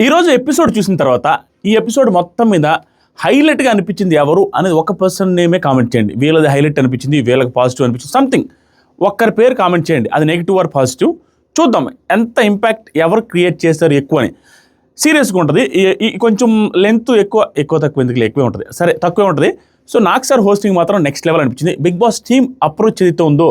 ఈరోజు ఎపిసోడ్ చూసిన తర్వాత ఈ ఎపిసోడ్ మొత్తం మీద హైలైట్గా అనిపించింది ఎవరు అనేది ఒక పర్సన్ నేమే కామెంట్ చేయండి. వీళ్ళది హైలైట్ అనిపించింది, వీళ్ళకి పాజిటివ్ అనిపించింది, సంథింగ్ ఒక్కరి పేరు కామెంట్ చేయండి. అది నెగిటివ్ ఆర్ పాజిటివ్, చూద్దాం ఎంత ఇంపాక్ట్ ఎవరు క్రియేట్ చేస్తారు ఎక్కువ అని. సీరియస్గా ఉంటుంది. కొంచెం లెంత్ ఎక్కువ తక్కువ ఎందుకు ఎక్కువే ఉంటుంది, సరే తక్కువే ఉంటుంది. సో నాకు సార్ హోస్టింగ్ మాత్రం నెక్స్ట్ లెవెల్ అనిపించింది. బిగ్ బాస్ టీమ్ అప్రోచ్ ఏదైతే ఉందో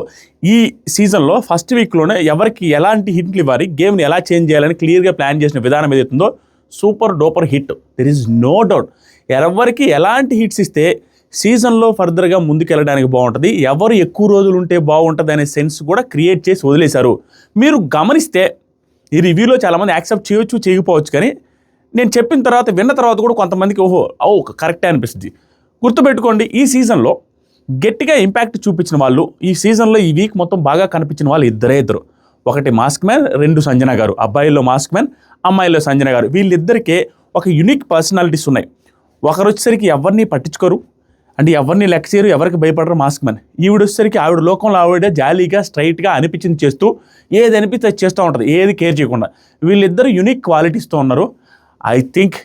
ఈ సీజన్లో ఫస్ట్ వీక్లోనే ఎవరికి ఎలాంటి హిట్లు ఇవ్వాలి, గేమ్ని ఎలా చేంజ్ చేయాలని క్లియర్గా ప్లాన్ చేసిన విధానం ఏదైతుందో super duper hit. There is no doubt. ఎవరికి ఎలాంటి హిట్స్ ఇస్తే సీజన్లో ఫర్దర్గా ముందుకెళ్ళడానికి బాగుంటుంది, ఎవరు ఎక్కువ రోజులు ఉంటే బాగుంటుంది అనే సెన్స్ కూడా క్రియేట్ చేసి వదిలేశారు. మీరు గమనిస్తే ఈ రివ్యూలో చాలామంది యాక్సెప్ట్ చేయొచ్చు చేయకపోవచ్చు, కానీ నేను చెప్పిన తర్వాత విన్న తర్వాత కూడా కొంతమందికి కరెక్టే అనిపిస్తుంది. గుర్తుపెట్టుకోండి, ఈ సీజన్లో గట్టిగా ఇంపాక్ట్ చూపించిన వాళ్ళు, ఈ సీజన్లో ఈ వీక్ మొత్తం బాగా కనిపించిన వాళ్ళు ఇద్దరు. ఒకటి మాస్క్ మ్యాన్, రెండు సంజన గారు. అబ్బాయిల్లో మాస్క్ మ్యాన్, అమ్మాయిల్లో సంజన గారు. వీళ్ళిద్దరికే ఒక యూనిక్ పర్సనాలిటీస్ ఉన్నాయి. ఒకరు వచ్చేసరికి ఎవరిని పట్టించుకోరు, అంటే ఎవరిని లెక్క చేయరు, ఎవరికి భయపడరు మాస్క్ మ్యాన్. ఈవిడ వచ్చేసరికి ఆవిడ లోకంలో ఆవిడ జాలీగా స్ట్రైట్గా అనిపించింది చేస్తూ, ఏది అనిపిస్తే అది చేస్తూ ఉంటుంది, ఏది కేర్ చేయకుండా. వీళ్ళిద్దరు యూనిక్ క్వాలిటీస్తో ఉన్నారు. ఐ థింక్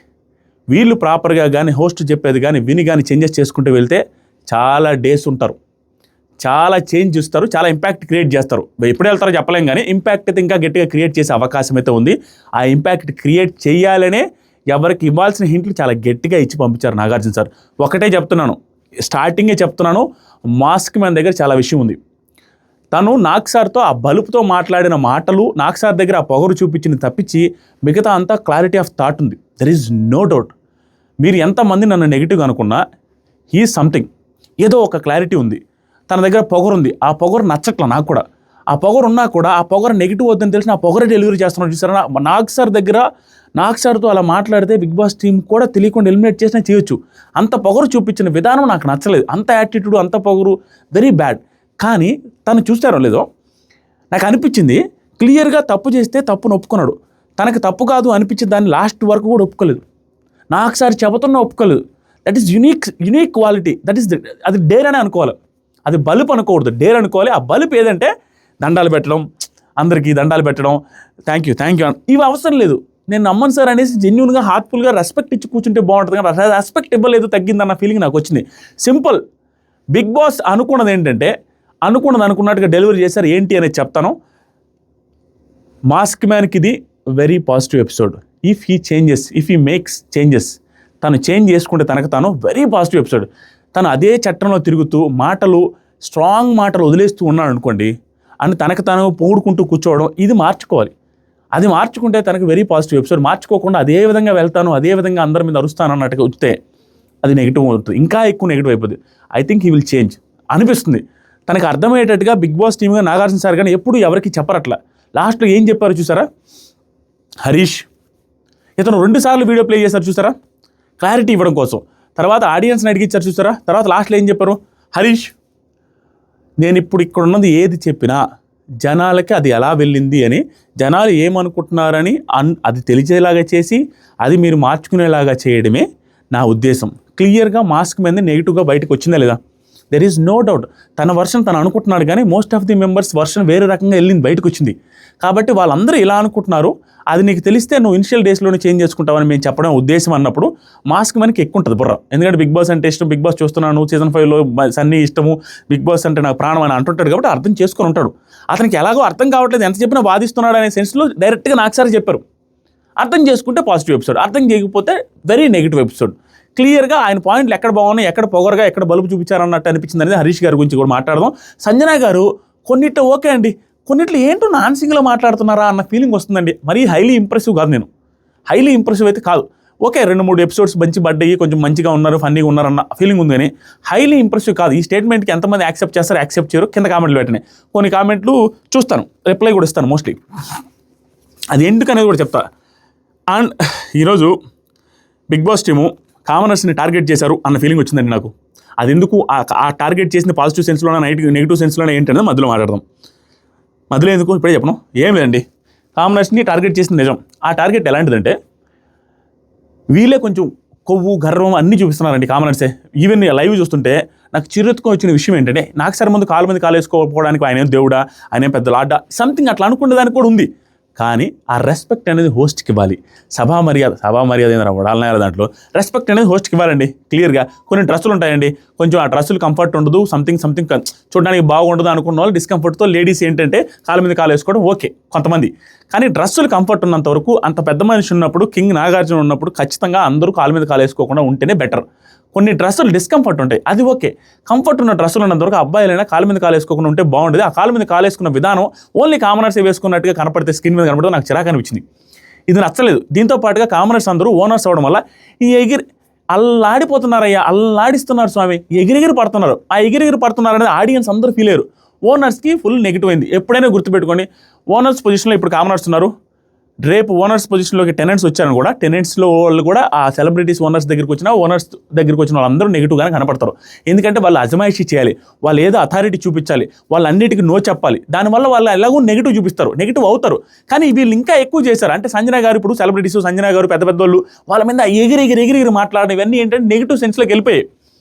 వీళ్ళు ప్రాపర్గా కానీ హోస్ట్ చెప్పేది కానీ విని కానీ చేంజెస్ చేసుకుంటూ వెళ్తే చాలా డేస్ ఉంటారు, చాలా చేంజ్ ఇస్తారు, చాలా ఇంపాక్ట్ క్రియేట్ చేస్తారు. ఎప్పుడు వెళ్తారో చెప్పలేం, కానీ ఇంపాక్ట్ అయితే ఇంకా గట్టిగా క్రియేట్ చేసే అవకాశం అయితే ఉంది. ఆ ఇంపాక్ట్ క్రియేట్ చేయాలనే ఎవరికి ఇవ్వాల్సిన హింట్లు చాలా గట్టిగా ఇచ్చి పంపించారు నాగార్జున సార్. ఒకటే చెప్తున్నాను, స్టార్టింగే చెప్తున్నాను, మాస్క్ మ్యాన్ దగ్గర చాలా విషయం ఉంది. తను నాగ్ సార్తో ఆ బలుపుతో మాట్లాడిన మాటలు, నాగ్ సార్ దగ్గర ఆ పొగరు చూపించింది తప్పించి మిగతా అంతా క్లారిటీ ఆఫ్ థాట్ ఉంది. There is no doubt. మీరు ఎంతమంది నన్ను నెగిటివ్గా అనుకున్నా హీ సంథింగ్, ఏదో ఒక క్లారిటీ ఉంది. తన దగ్గర పొగరు ఉంది, ఆ పొగరు నచ్చట్ల నాకు కూడా. ఆ పొగరు ఉన్నా కూడా ఆ పొగరు నెగిటివ్ వద్దని తెలిసిన ఆ పొగరే డెలివరీ చేస్తున్నాడు చూసారా. నాగ్ సార్ దగ్గర నాగ్ సార్తో అలా మాట్లాడితే బిగ్ బాస్ టీం కూడా తెలియకుండా ఎలిమినేట్ చేసినా చేయొచ్చు. అంత పొగరు చూపించిన విధానం నాకు నచ్చలేదు. అంత యాటిట్యూడ్, అంత పొగరు, వెరీ బ్యాడ్. కానీ తను చూస్తారో లేదో నాకు అనిపించింది, క్లియర్గా తప్పు చేస్తే తప్పును ఒప్పుకున్నాడు. తనకు తప్పు కాదు అనిపించింది దాన్ని లాస్ట్ వరకు కూడా ఒప్పుకోలేదు. నాకు సార్ చెబుతున్నా ఒప్పుకోలేదు. That is unique quality. అది డేర్ అని అనుకోవాలి, అది బలుపు అనుకోకూడదు, డేర్ అనుకోవాలి. ఆ బలుపు ఏదంటే దండాలు పెట్టడం, అందరికీ దండాలు పెట్టడం, థ్యాంక్ యూ ఇవి అవసరం లేదు. నేను నమ్మను సార్ అనేసి జెన్యూన్గా హార్ట్ఫుల్గా రెస్పెక్ట్ ఇచ్చి కూర్చుంటే బాగుంటుంది, కానీ రెస్పెక్ట్ ఇవ్వలేదు, తగ్గిందన్న ఫీలింగ్ నాకు వచ్చింది. సింపుల్. బిగ్ బాస్ అనుకున్నది ఏంటంటే అనుకున్నట్టుగా డెలివరీ చేశారు. ఏంటి అనేది చెప్తాను. మాస్క్ మ్యాన్కి ఇది very positive episode. If he makes changes, తను చేంజ్ చేసుకుంటే తనకు తాను వెరీ పాజిటివ్ ఎపిసోడ్. తను అదే చట్టంలో తిరుగుతూ స్ట్రాంగ్ మాటలు వదిలేస్తూ ఉన్నాడు అనుకోండి, అని తనకు తాను పొగుడుకుంటూ కూర్చోవడం, ఇది మార్చుకోవాలి. అది మార్చుకుంటే తనకు వెరీ పాజిటివ్ ఎపిసోడ్. మార్చుకోకుండా అదే విధంగా వెళ్తాను, అదే విధంగా అందరి మీద అరుస్తాను అన్నట్టుగా వస్తే అది నెగిటివ్ అవుతుంది, ఇంకా ఎక్కువ నెగిటివ్ అయిపోతుంది. I think he will change అనిపిస్తుంది. తనకు అర్థమయ్యేటట్టుగా బిగ్ బాస్ టీమ్గా నాగార్జున సార్ కానీ ఎప్పుడు ఎవరికి చెప్పరట్లా. లాస్ట్లో ఏం చెప్పారు చూసారా, హరీష్ ఇతను 2 సార్లు వీడియో ప్లే చేశారు చూసారా, క్లారిటీ ఇవ్వడం కోసం. తర్వాత ఆడియన్స్ని అడిగించారు చూసారా. తర్వాత లాస్ట్లో ఏం చెప్పారు, హరీష్ నేను ఇప్పుడు ఇక్కడ ఉన్నది ఏది చెప్పినా జనాలకి అది ఎలా వెళ్ళింది అని, జనాలు ఏమనుకుంటున్నారని అది తెలిసేలాగా చేసి అది మీరు మార్చుకునేలాగా చేయడమే నా ఉద్దేశం. క్లియర్గా మాస్క్ మీద నెగిటివ్గా బయటకు వచ్చిందా లేదా, దెర్ ఈజ్ నో డౌట్. తన వర్షన్ తను అనుకుంటున్నాడు, కానీ most of the members version వేరే రకంగా వెళ్ళింది, బయటకు వచ్చింది. కాబట్టి వాళ్ళందరూ ఇలా అనుకుంటున్నారు, అది నీకు తెలిస్తే నువ్వు ఇనిషియల్ డేస్లోనే చేంజ్ చేసుకుంటావని మేము చెప్పడం ఉద్దేశం అన్నప్పుడు మాస్క్ మనకి ఎక్కువ ఉంటుంది బుర్ర. ఎందుకంటే బిగ్ బాస్ అంటే ఇష్టం, బిగ్ బాస్ చూస్తున్నాను, సీజన్ 5లో సన్నీ ఇష్టము, బిగ్ బాస్ అంటే నాకు ప్రాణం అని అంటుంటాడు, కాబట్టి అర్థం చేసుకొని ఉంటాడు. అతనికి ఎలాగో అర్థం కావట్లేదు, ఎంత చెప్పినా వాదిస్తున్నాడు అనే సెన్స్లో డైరెక్ట్గా నాకు సార్ చెప్పారు. అర్థం చేసుకుంటే పాజిటివ్ ఎపిసోడ్, అర్థం చేయకపోతే వెరీ నెగిటివ్ ఎపిసోడ్. క్లియర్గా ఆయన పాయింట్లు ఎక్కడ బాగున్నాయి, ఎక్కడ పొగరగా, ఎక్కడ బలుపు చూపించారన్నట్టు అనిపించింది అనేది హరీష్ గారి గురించి కూడా మాట్లాడదాం. సంజన గారు కొన్నిట్లో ఓకే అండి, కొన్నిట్లో ఏంటో నాన్ సింగ్లో మాట్లాడుతున్నారా అన్న ఫీలింగ్ వస్తుందండి. మరీ హైలీ ఇంప్రెసివ్ కాదు, నేను హైలీ ఇంప్రెసివ్ అయితే కాదు. ఓకే 2-3 ఎపిసోడ్స్ మంచి పడ్డాయి, కొంచెం మంచిగా ఉన్నారు, ఫన్నీగా ఉన్నారన్న ఫీలింగ్ ఉంది, కానీ హైలీ ఇంప్రెసివ్ కాదు. ఈ స్టేట్మెంట్కి ఎంతమంది యాక్సెప్ట్ చేస్తారు, యాక్సెప్ట్ చేయరు, కింద కామెంట్లు పెట్టిన కొన్ని కామెంట్లు చూస్తాను, రిప్లై కూడా ఇస్తాను మోస్ట్లీ. అది ఎందుకనేది కూడా చెప్తా. అండ్ ఈరోజు బిగ్ బాస్ టీము కామనర్స్ని టార్గెట్ చేశారు అన్న ఫీలింగ్ వచ్చిందండి నాకు. అది ఎందుకు ఆ టార్గెట్ చేసిన పాజిటివ్ సెన్స్లోనే నెగిటివ్ సెన్స్లోనే ఏంటనేది మధ్యలో మాట్లాడదాం. మధ్యలో ఎందుకు ఇప్పుడే చెప్పను, ఏం లేదండి. కామనర్స్ని టార్గెట్ చేసిన నిజం. ఆ టార్గెట్ ఎలాంటిదంటే వీళ్ళే కొంచెం కొవ్వు గర్వం అన్నీ చూపిస్తున్నారండి కామనర్సే. ఈవెన్ లైవ్ చూస్తుంటే నాకు చిరెత్తుకొని వచ్చిన విషయం ఏంటంటే, నాకు సరే ముందు కాలు మంది కాలు వేసుకోకపోవడానికి ఆయన దేవుడా, ఆయన పెద్ద లాడ్డా సంథింగ్ అట్లా అనుకునే దానికి కూడా ఉంది. కానీ ఆ రెస్పెక్ట్ అనేది హోస్ట్కి ఇవ్వాలి. సభా మర్యాద ఏంటంటే వడాలనాయాల దాంట్లో రెస్పెక్ట్ అనేది హోస్ట్కి ఇవ్వాలండి. క్లియర్గా కొన్ని డ్రెస్సులు ఉంటాయండి, కొంచెం ఆ డ్రెస్సులు కంఫర్ట్ ఉండదు, సంథింగ్ చూడడానికి బాగుండదు అనుకున్న వాళ్ళు డిస్కంఫర్ట్తో లేడీస్ ఏంటంటే కాళ్ళ మీద కాలు వేసుకోవడం ఓకే కొంతమంది. కానీ డ్రెస్సులు కంఫర్ట్ ఉన్నంత వరకు, అంత పెద్ద మనిషి ఉన్నప్పుడు, కింగ్ నాగార్జున ఉన్నప్పుడు ఖచ్చితంగా అందరూ కాళ్ళ మీద కాలు వేసుకోకుండా ఉంటేనే బెటర్. కొన్ని డ్రెస్సులు డిస్కంఫర్ట్ ఉంటాయి, అది ఓకే. కంఫర్ట్ ఉన్న డ్రెస్సులు ఉన్నంత వరకు అబ్బాయిలైనా కాళ్ళ మీద కాలు వేసుకోకుండా ఉంటే బాగుంటుంది. ఆ కాళ్ళ మీద కాలు వేసుకున్న విధానం ఓన్లీ కామనర్స్ వేసుకున్నట్టుగా కనపడితే, స్కిన్ మీద కనపడితే నాకు చిరాకు అనిపించింది. ఇది నచ్చలేదు. దీంతో పాటుగా కామనర్స్ అందరూ ఓనర్స్ అవ్వడం వల్ల ఈ అల్లాడిస్తున్నారు స్వామి, ఎగిరెగిరి పడుతున్నారు. ఆ ఎగిరెగిరి పడుతున్నారు అనేది ఆడియన్స్ అందరూ ఫీల్ అయ్యారు. ఓనర్స్కి ఫుల్ నెగిటివ్ అయింది. ఎప్పుడైనా గుర్తుపెట్టుకోండి, ఓనర్స్ పొజిషన్లో ఇప్పుడు కామనర్స్ ఉన్నారు, రేపు ఓనర్స్ పొజిషన్లోకి టెనెంట్స్ వచ్చారని కూడా టెనెంట్స్లో వాళ్ళు కూడా ఆ సెలబ్రిటీస్ ఓనర్స్ దగ్గరికి వచ్చిన వాళ్ళందరూ నెగిటివ్గానే కనపడతారు. ఎందుకంటే వాళ్ళు అజమాయిషీ చేయాలి, వాళ్ళు ఏదో అథారిటీ చూపించాలి, వాళ్ళన్నిటికీ నో చెప్పాలి. దానివల్ల వాళ్ళు ఎలాగో నెగిటివ్ చూపిస్తారు, నెగిటివ్ అవుతారు. కానీ వీళ్ళు ఇంకా ఎక్కువ చేశారు. అంటే సంజన గారు, ఇప్పుడు సెలబ్రిటీస్ సంజన గారు, పెద్ద వాళ్ళు వాళ్ళ మీద ఎగిరి మాట్లాడడం ఇవన్నీ ఏంటంటే నెగిటివ్ సెన్స్లోకి వెళ్ళిపోయాయి.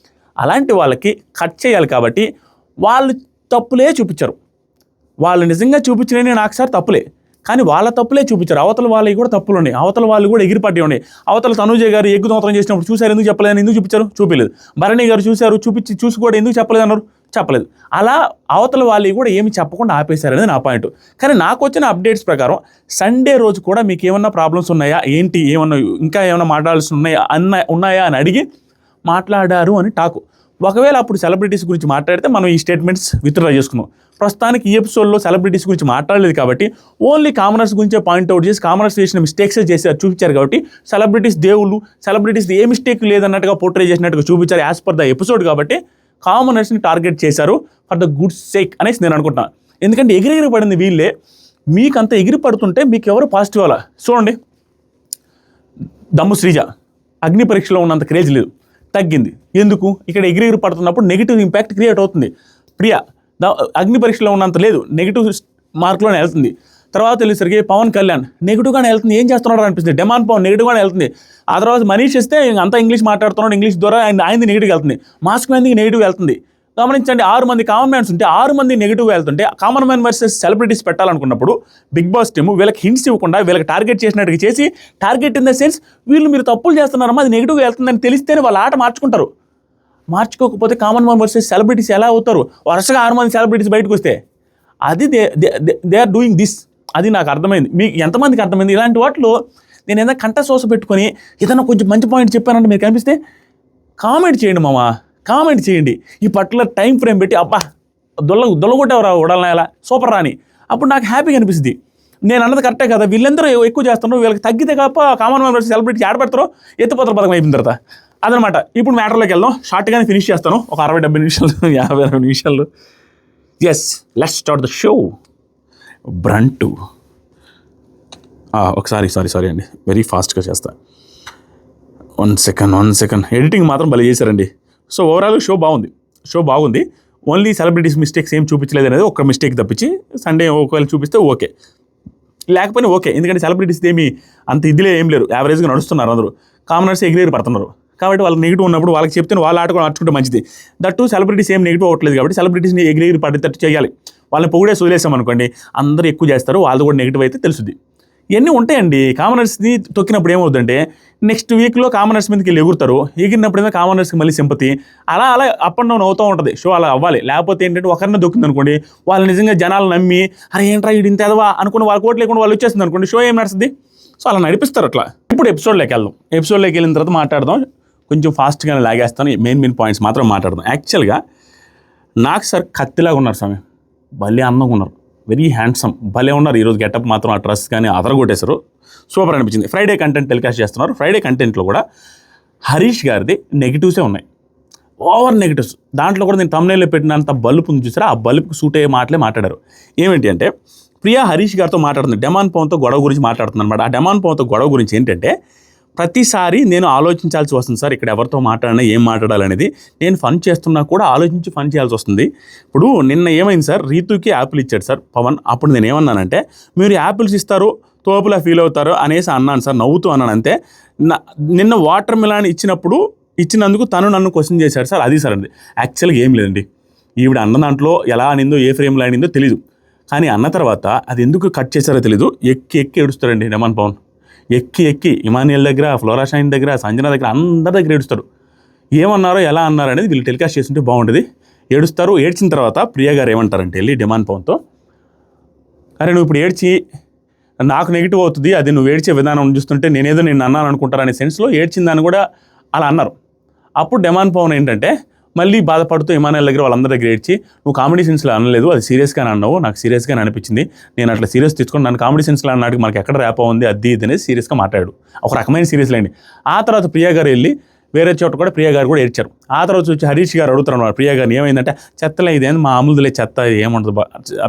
అలాంటి వాళ్ళకి కట్ చేయాలి. కాబట్టి వాళ్ళు తప్పులే చూపించారు. వాళ్ళు నిజంగా చూపించినవి నాకు సార్ తప్పులే, కానీ వాళ్ళ తప్పులే చూపించారు. అవతల వాళ్ళవి కూడా తప్పులు ఉన్నాయి, అవతల వాళ్ళు కూడా ఎగిరిపడ్డి ఉన్నాయి. అవతల తనుజ గారు ఎగ్గు దోత్రం చేసినప్పుడు చూశారు, ఎందుకు చెప్పలేదు, ఎందుకు చూపించారు, చూపించలేదు. భరణి గారు చూసి కూడా ఎందుకు చెప్పలేదు అన్నారు, చెప్పలేదు. అలా అవతల వాళ్ళు కూడా ఏమి చెప్పకుండా ఆపేశారు అనేది నా పాయింట్. కానీ నాకు వచ్చిన అప్డేట్స్ ప్రకారం సండే రోజు కూడా మీకు ఏమన్నా ప్రాబ్లమ్స్ ఉన్నాయా ఏంటి, ఇంకా ఏమన్నా మాట్లాడాల్సి ఉన్నాయా అని అడిగి మాట్లాడారు అని టాకు. ఒకవేళ అప్పుడు సెలబ్రిటీస్ గురించి మాట్లాడితే మనం ఈ స్టేట్మెంట్స్ విత్డ్రా చేసుకున్నాం. ప్రస్తుతానికి ఈ ఎపిసోడ్లో సెలబ్రిటీస్ గురించి మాట్లాడలేదు కాబట్టి ఓన్లీ కామనర్స్ గురించే పాయింట్అవుట్ చేసి కామనర్స్ చేసిన మిస్టేక్స్ చూపించారు. కాబట్టి సెలబ్రిటీస్ దేవుళ్ళు, సెలబ్రిటీస్ ఏ మిస్టేక్ లేదన్నట్టుగా పోర్ట్రే చేసినట్టుగా చూపించారు యాజ్ పర్ ద ఎపిసోడ్. కాబట్టి కామనర్స్ని టార్గెట్ చేశారు ఫర్ ద గుడ్ సేక్ అనేసి నేను అనుకుంటున్నాను. ఎందుకంటే ఎగిరి పడింది వీళ్ళే. మీకంత ఎగిరి పడుతుంటే మీకు ఎవరు పాజిటివ్ అలా చూడండి. దమ్ము శ్రీజ అగ్ని పరీక్షలో ఉన్నంత క్రేజ్ లేదు, తగ్గింది. ఎందుకు? ఇక్కడ ఎగిరి పడుతున్నప్పుడు నెగిటివ్ ఇంపాక్ట్ క్రియేట్ అవుతుంది. ప్రియా అగ్ని పరీక్షలో ఉన్నంత లేదు, నెగిటివ్ మార్క్లోనే వెళ్తుంది. తర్వాత తెలిసరికి పవన్ కళ్యాణ్ నెగిటివ్గానే వెళ్తుంది. ఏం చేస్తున్నాడు అనిపిస్తుంది. డెమాన్ పవన్ నెగిటివ్గానే వెళ్తుంది. ఆ తర్వాత మనీష్ ఇస్తే అంతా ఇంగ్లీష్ మాట్లాడుతున్నాడు, ఇంగ్లీష్ ద్వారా ఆయనది నెగిటివ్గా వెళ్తుంది. మాస్క్ మ్యాన్కి నెగిటివ్ వెళ్తుంది. గమనించండి, 6 మంది కామన్ మ్యాన్స్ ఉంటే 6 మంది నెగిటివ్గా వెళ్తుంటే కామన్ మ్యాన్ వర్సెస్ సెలబ్రిటీస్ పెట్టాలనుకున్నప్పుడు బిగ్ బాస్ టీమ్ వీళ్ళకి హింట్స్ ఇవ్వకుండా వీళ్ళకి టార్గెట్ చేసినట్టుగా చేసి, టార్గెట్ ఇన్ ద సెన్స్ వీళ్ళు మీరు తప్పులు చేస్తున్నారమ్మా, అది నెగిటివ్గా వెళ్తుందని తెలిస్తేనే వాళ్ళ ఆట మార్చుకుంటారు. మార్చుకోకపోతే కామన్ మ్యాన్ వర్సెస్ సెలబ్రిటీస్ ఎలా అవుతారు? వరుసగా 6 మంది సెలబ్రిటీస్ బయటకు వస్తే అది దే ఆర్ డూయింగ్ దిస్. అది నాకు అర్థమైంది. మీకు ఎంతమందికి అర్థమైంది? ఇలాంటి వాటిలో నేను ఏదైనా కంట సోస పెట్టుకొని ఏదైనా కొంచెం మంచి పాయింట్ చెప్పానంటే మీరు కనిపిస్తే కామెంట్ చేయండి మామ, కామెంట్ చేయండి. ఈ పర్టికులర్ టైం ఫ్రేమ్ పెట్టి అబ్బా దొల్లగొట్టేవరా ఉడాలనాయాల సూపర్ రాని, అప్పుడు నాకు హ్యాపీగా అనిపిస్తుంది. నేను అన్నది కరెక్టే కదా, వీళ్ళందరూ ఎక్కువ చేస్తున్నారు, వీళ్ళకి తగ్గితే కాప కామన్ మ్యాన్ వర్సెస్ సెలబ్రిటీస్ ఆడబెడతారో ఎత్తుపోతారు పథకం అయిపోయిన తర్వాత. అదనమాట. ఇప్పుడు మ్యాటర్లోకి వెళ్దాం. షార్ట్గానే ఫినిష్ చేస్తాను, ఒక 60-70 నిమిషాలు 50-60 నిమిషాలు. Yes, let's start the show. బ్రంటు సారీ అండి, వెరీ ఫాస్ట్గా చేస్తా. One second. ఎడిటింగ్ మాత్రం భలే చేశారండి. సో ఓవరాల్ షో బాగుంది. ఓన్లీ సెలబ్రిటీస్ మిస్టేక్స్ ఏం చూపించలేదు అనేది ఒక మిస్టేక్ తప్పించి. సండే ఒకవేళ చూపిస్తే ఓకే, లేకపోయినా ఓకే. ఎందుకంటే సెలబ్రిటీస్ ఏమి అంత ఇదిలే ఏం లేరు, యావరేజ్గా నడుస్తున్నారు అందరూ. కామనర్స్ ఎగిరి పడుతున్నారు కాబట్టి వాళ్ళకి నెగిటివ్ ఉన్నప్పుడు వాళ్ళకి చెప్తే వాళ్ళ ఆట కూడా నడుచుకుంటే మంచిది. దట్టు సెలబ్రిటీస్ ఏం నెగిటివ్ అవ్వట్లేదు కాబట్టి సెలబ్రిటీస్ని ఎగిరి పడేటట్టు చేయాలి. వాళ్ళని పొగిడే వదిలేసాం అనుకోండి, అందరూ ఎక్కువ చేస్తారు, వాళ్ళు కూడా నెగిటివ్ అయితే తెలుస్తుంది. ఇవన్నీ ఉంటాయండి. కామనర్స్ని తొక్కినప్పుడు ఏమవుతుందంటే నెక్స్ట్ వీక్లో కామనర్స్ మీదకి వెళ్ళి ఎగురుతారు. ఎగిరినప్పుడైనా కామనర్స్కి మళ్ళీ సింపతి, అలా అప్ అండ్ డౌన్ అవుతూ ఉంటుంది షో. అలా అవ్వాలి. లేకపోతే ఏంటంటే ఒకరిని దొక్కింది అనుకోండి, వాళ్ళు నిజంగా జనాలు నమ్మి అరే ఏంట్రా ఇది ఇంత ఎదవా అనుకుని వాళ్ళ కోట్లు లేకుండా వాళ్ళు వచ్చేస్తుంది అనుకోండి, షో ఏం నడుస్తుంది. సో అలా నడిపిస్తారు అట్లా. ఇప్పుడు ఎపిసోడ్లోకి వెళ్ళిన తర్వాత మాట్లాడదాం. కొంచెం ఫాస్ట్గానే లాగేస్తాను, మెయిన్ పాయింట్స్ మాత్రం మాట్లాడదాం. యాక్చువల్గా నాకు సార్ కత్తిలాగా ఉన్నారు స్వామి, భలే అందంగా ఉన్నారు, వెరీ హ్యాండ్సమ్, భలే ఉన్నారు. ఈరోజు గెటప్ మాత్రం ఆ డ్రెస్ కానీ అదరగొట్టేశారు, సూపర్ అనిపించింది. ఫ్రైడే కంటెంట్ టెలికాస్ట్ చేస్తున్నారు. ఫ్రైడే కంటెంట్లో కూడా హరీష్ గారిది నెగిటివ్సే ఉన్నాయి, ఓవర్ నెగిటివ్స్. దాంట్లో కూడా నేను తమ్నైల్లో పెట్టినంత బల్బ్ ఉంది చూసారా, ఆ బల్బ్కి సూట్ అయ్యే మాటలే మాట్లాడారు. ఏమిటి అంటే ప్రియా హరీష్ గారితో మాట్లాడుతుంది, డెమాన్ పవన్తో గొడవ గురించి మాట్లాడుతుంది అనమాట. ఆ డెమాన్ పవన్తో గొడవ గురించి ఏంటంటే ప్రతిసారి నేను ఆలోచించాల్సి వస్తుంది సార్, ఇక్కడ ఎవరితో మాట్లాడినా ఏం మాట్లాడాలనేది. నేను ఫన్ చేస్తున్నా కూడా ఆలోచించి ఫన్ చేయాల్సి వస్తుంది. ఇప్పుడు నిన్న ఏమైంది సార్, రీతుకి యాపిల్ ఇచ్చాడు సార్ పవన్. అప్పుడు నేను ఏమన్నానంటే మీరు యాపిల్స్ ఇస్తారు తోపులా ఫీల్ అవుతారు అనేసి అన్నాను సార్, నవ్వుతూ అన్నాను అంతే. నిన్న వాటర్ మిలాన్ ఇచ్చినందుకు తను నన్ను క్వశ్చన్ చేశాడు సార్, అది సార్ అండి. యాక్చువల్గా ఏం లేదండి, ఈవిడ అన్న దాంట్లో ఎలా అనిందో ఏ ఫ్రేమ్లో అనిందో తెలీదు. కానీ అన్న తర్వాత అది ఎందుకు కట్ చేశారో తెలీదు, ఎక్కి ఎక్కి ఏడుస్తారండి డెమాన్ పవన్. ఎక్కి ఎక్కి ఇమానియల్ దగ్గర, ఫ్లోరా షైన్ దగ్గర, సంజన దగ్గర, అందరి దగ్గర ఏడుస్తారు. ఏమన్నారో ఎలా అన్నారు అనేది వీళ్ళు టెలికాస్ట్ చేస్తుంటే బాగుంటుంది. ఏడుస్తారు. ఏడ్చిన తర్వాత ప్రియా గారు ఏమంటారంటే వెళ్ళి డెమాన్ పవన్తో, అరే నువ్వు ఇప్పుడు ఏడ్చి నాకు నెగిటివ్ అవుతుంది, అది నువ్వు ఏడ్చే విధానం చూస్తుంటే నేనేదో నేను అన్నాను అనుకుంటారనే సెన్స్లో ఏడ్చిందని కూడా అలా అన్నారు. అప్పుడు డెమాన్ పవన్ ఏంటంటే మళ్ళీ బాధపడుతూ ఇమానియల్ దగ్గర వాళ్ళందరి దగ్గర ఏడ్చి, నువ్వు కామెడీ సెన్స్లో అనలేదు, అది సీరియస్గానే అన్నావు, నాకు సీరియస్గానే అనిపించింది, నేను అట్లా సీరియస్ తీసుకొని నన్ను కామెడీ సెన్స్లో అన్నాడు, మనకి ఎక్కడ ర్యాప్ ఉంది అది ఇది అనేది సీరియస్గా మాట్లాడు, ఒక రకమైన సీరియస్ లేండి. ఆ తర్వాత ప్రియా గారు వెళ్ళి వేరే చోట కూడా ప్రియా గారు కూడా ఏడ్చారు. ఆ తర్వాత వచ్చి హరీష్ గారు అడుగుతున్నారు ప్రియా గారిని, ఏమైందంటే చెత్తలే ఇదేంది మా అమలుదులే చెత్త ఏముంటుంది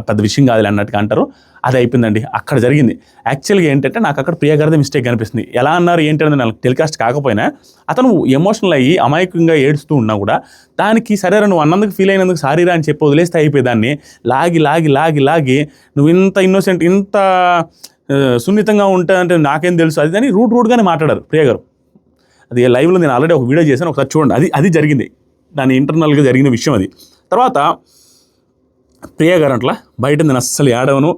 పెద్ద విషయం కాదులే అన్నట్టుగా అంటారు. అది అయిపోయిందండి, అక్కడ జరిగింది. యాక్చువల్గా ఏంటంటే నాకు అక్కడ ప్రియా గారిదే మిస్టేక్ అనిపిస్తుంది. ఎలా అన్నారు ఏంటనేది నాకు టెలికాస్ట్ కాకపోయినా అతను ఎమోషనల్ అయ్యి అమాయకంగా ఏడుస్తూ ఉన్నా కూడా దానికి సరేరా నువ్వు అన్నందుకు ఫీల్ అయినందుకు సారీరా అని చెప్పి వదిలేస్తే అయిపోయేదాన్ని. లాగి లాగి లాగి లాగి నువ్వు ఇంత ఇన్నోసెంట్ ఇంత సున్నితంగా ఉంటా అంటే నాకేం తెలుసు అది అని రూడ్గానే మాట్లాడారు ప్రియా గారు. అది లైవ్లో నేను ఆల్రెడీ ఒక వీడియో చేశాను, ఒకసారి చూడండి. అది జరిగింది, దాని ఇంటర్నల్గా జరిగిన విషయం అది. తర్వాత ప్రియా గారు అట్లా బయట నేను అస్సలు ఏడవను,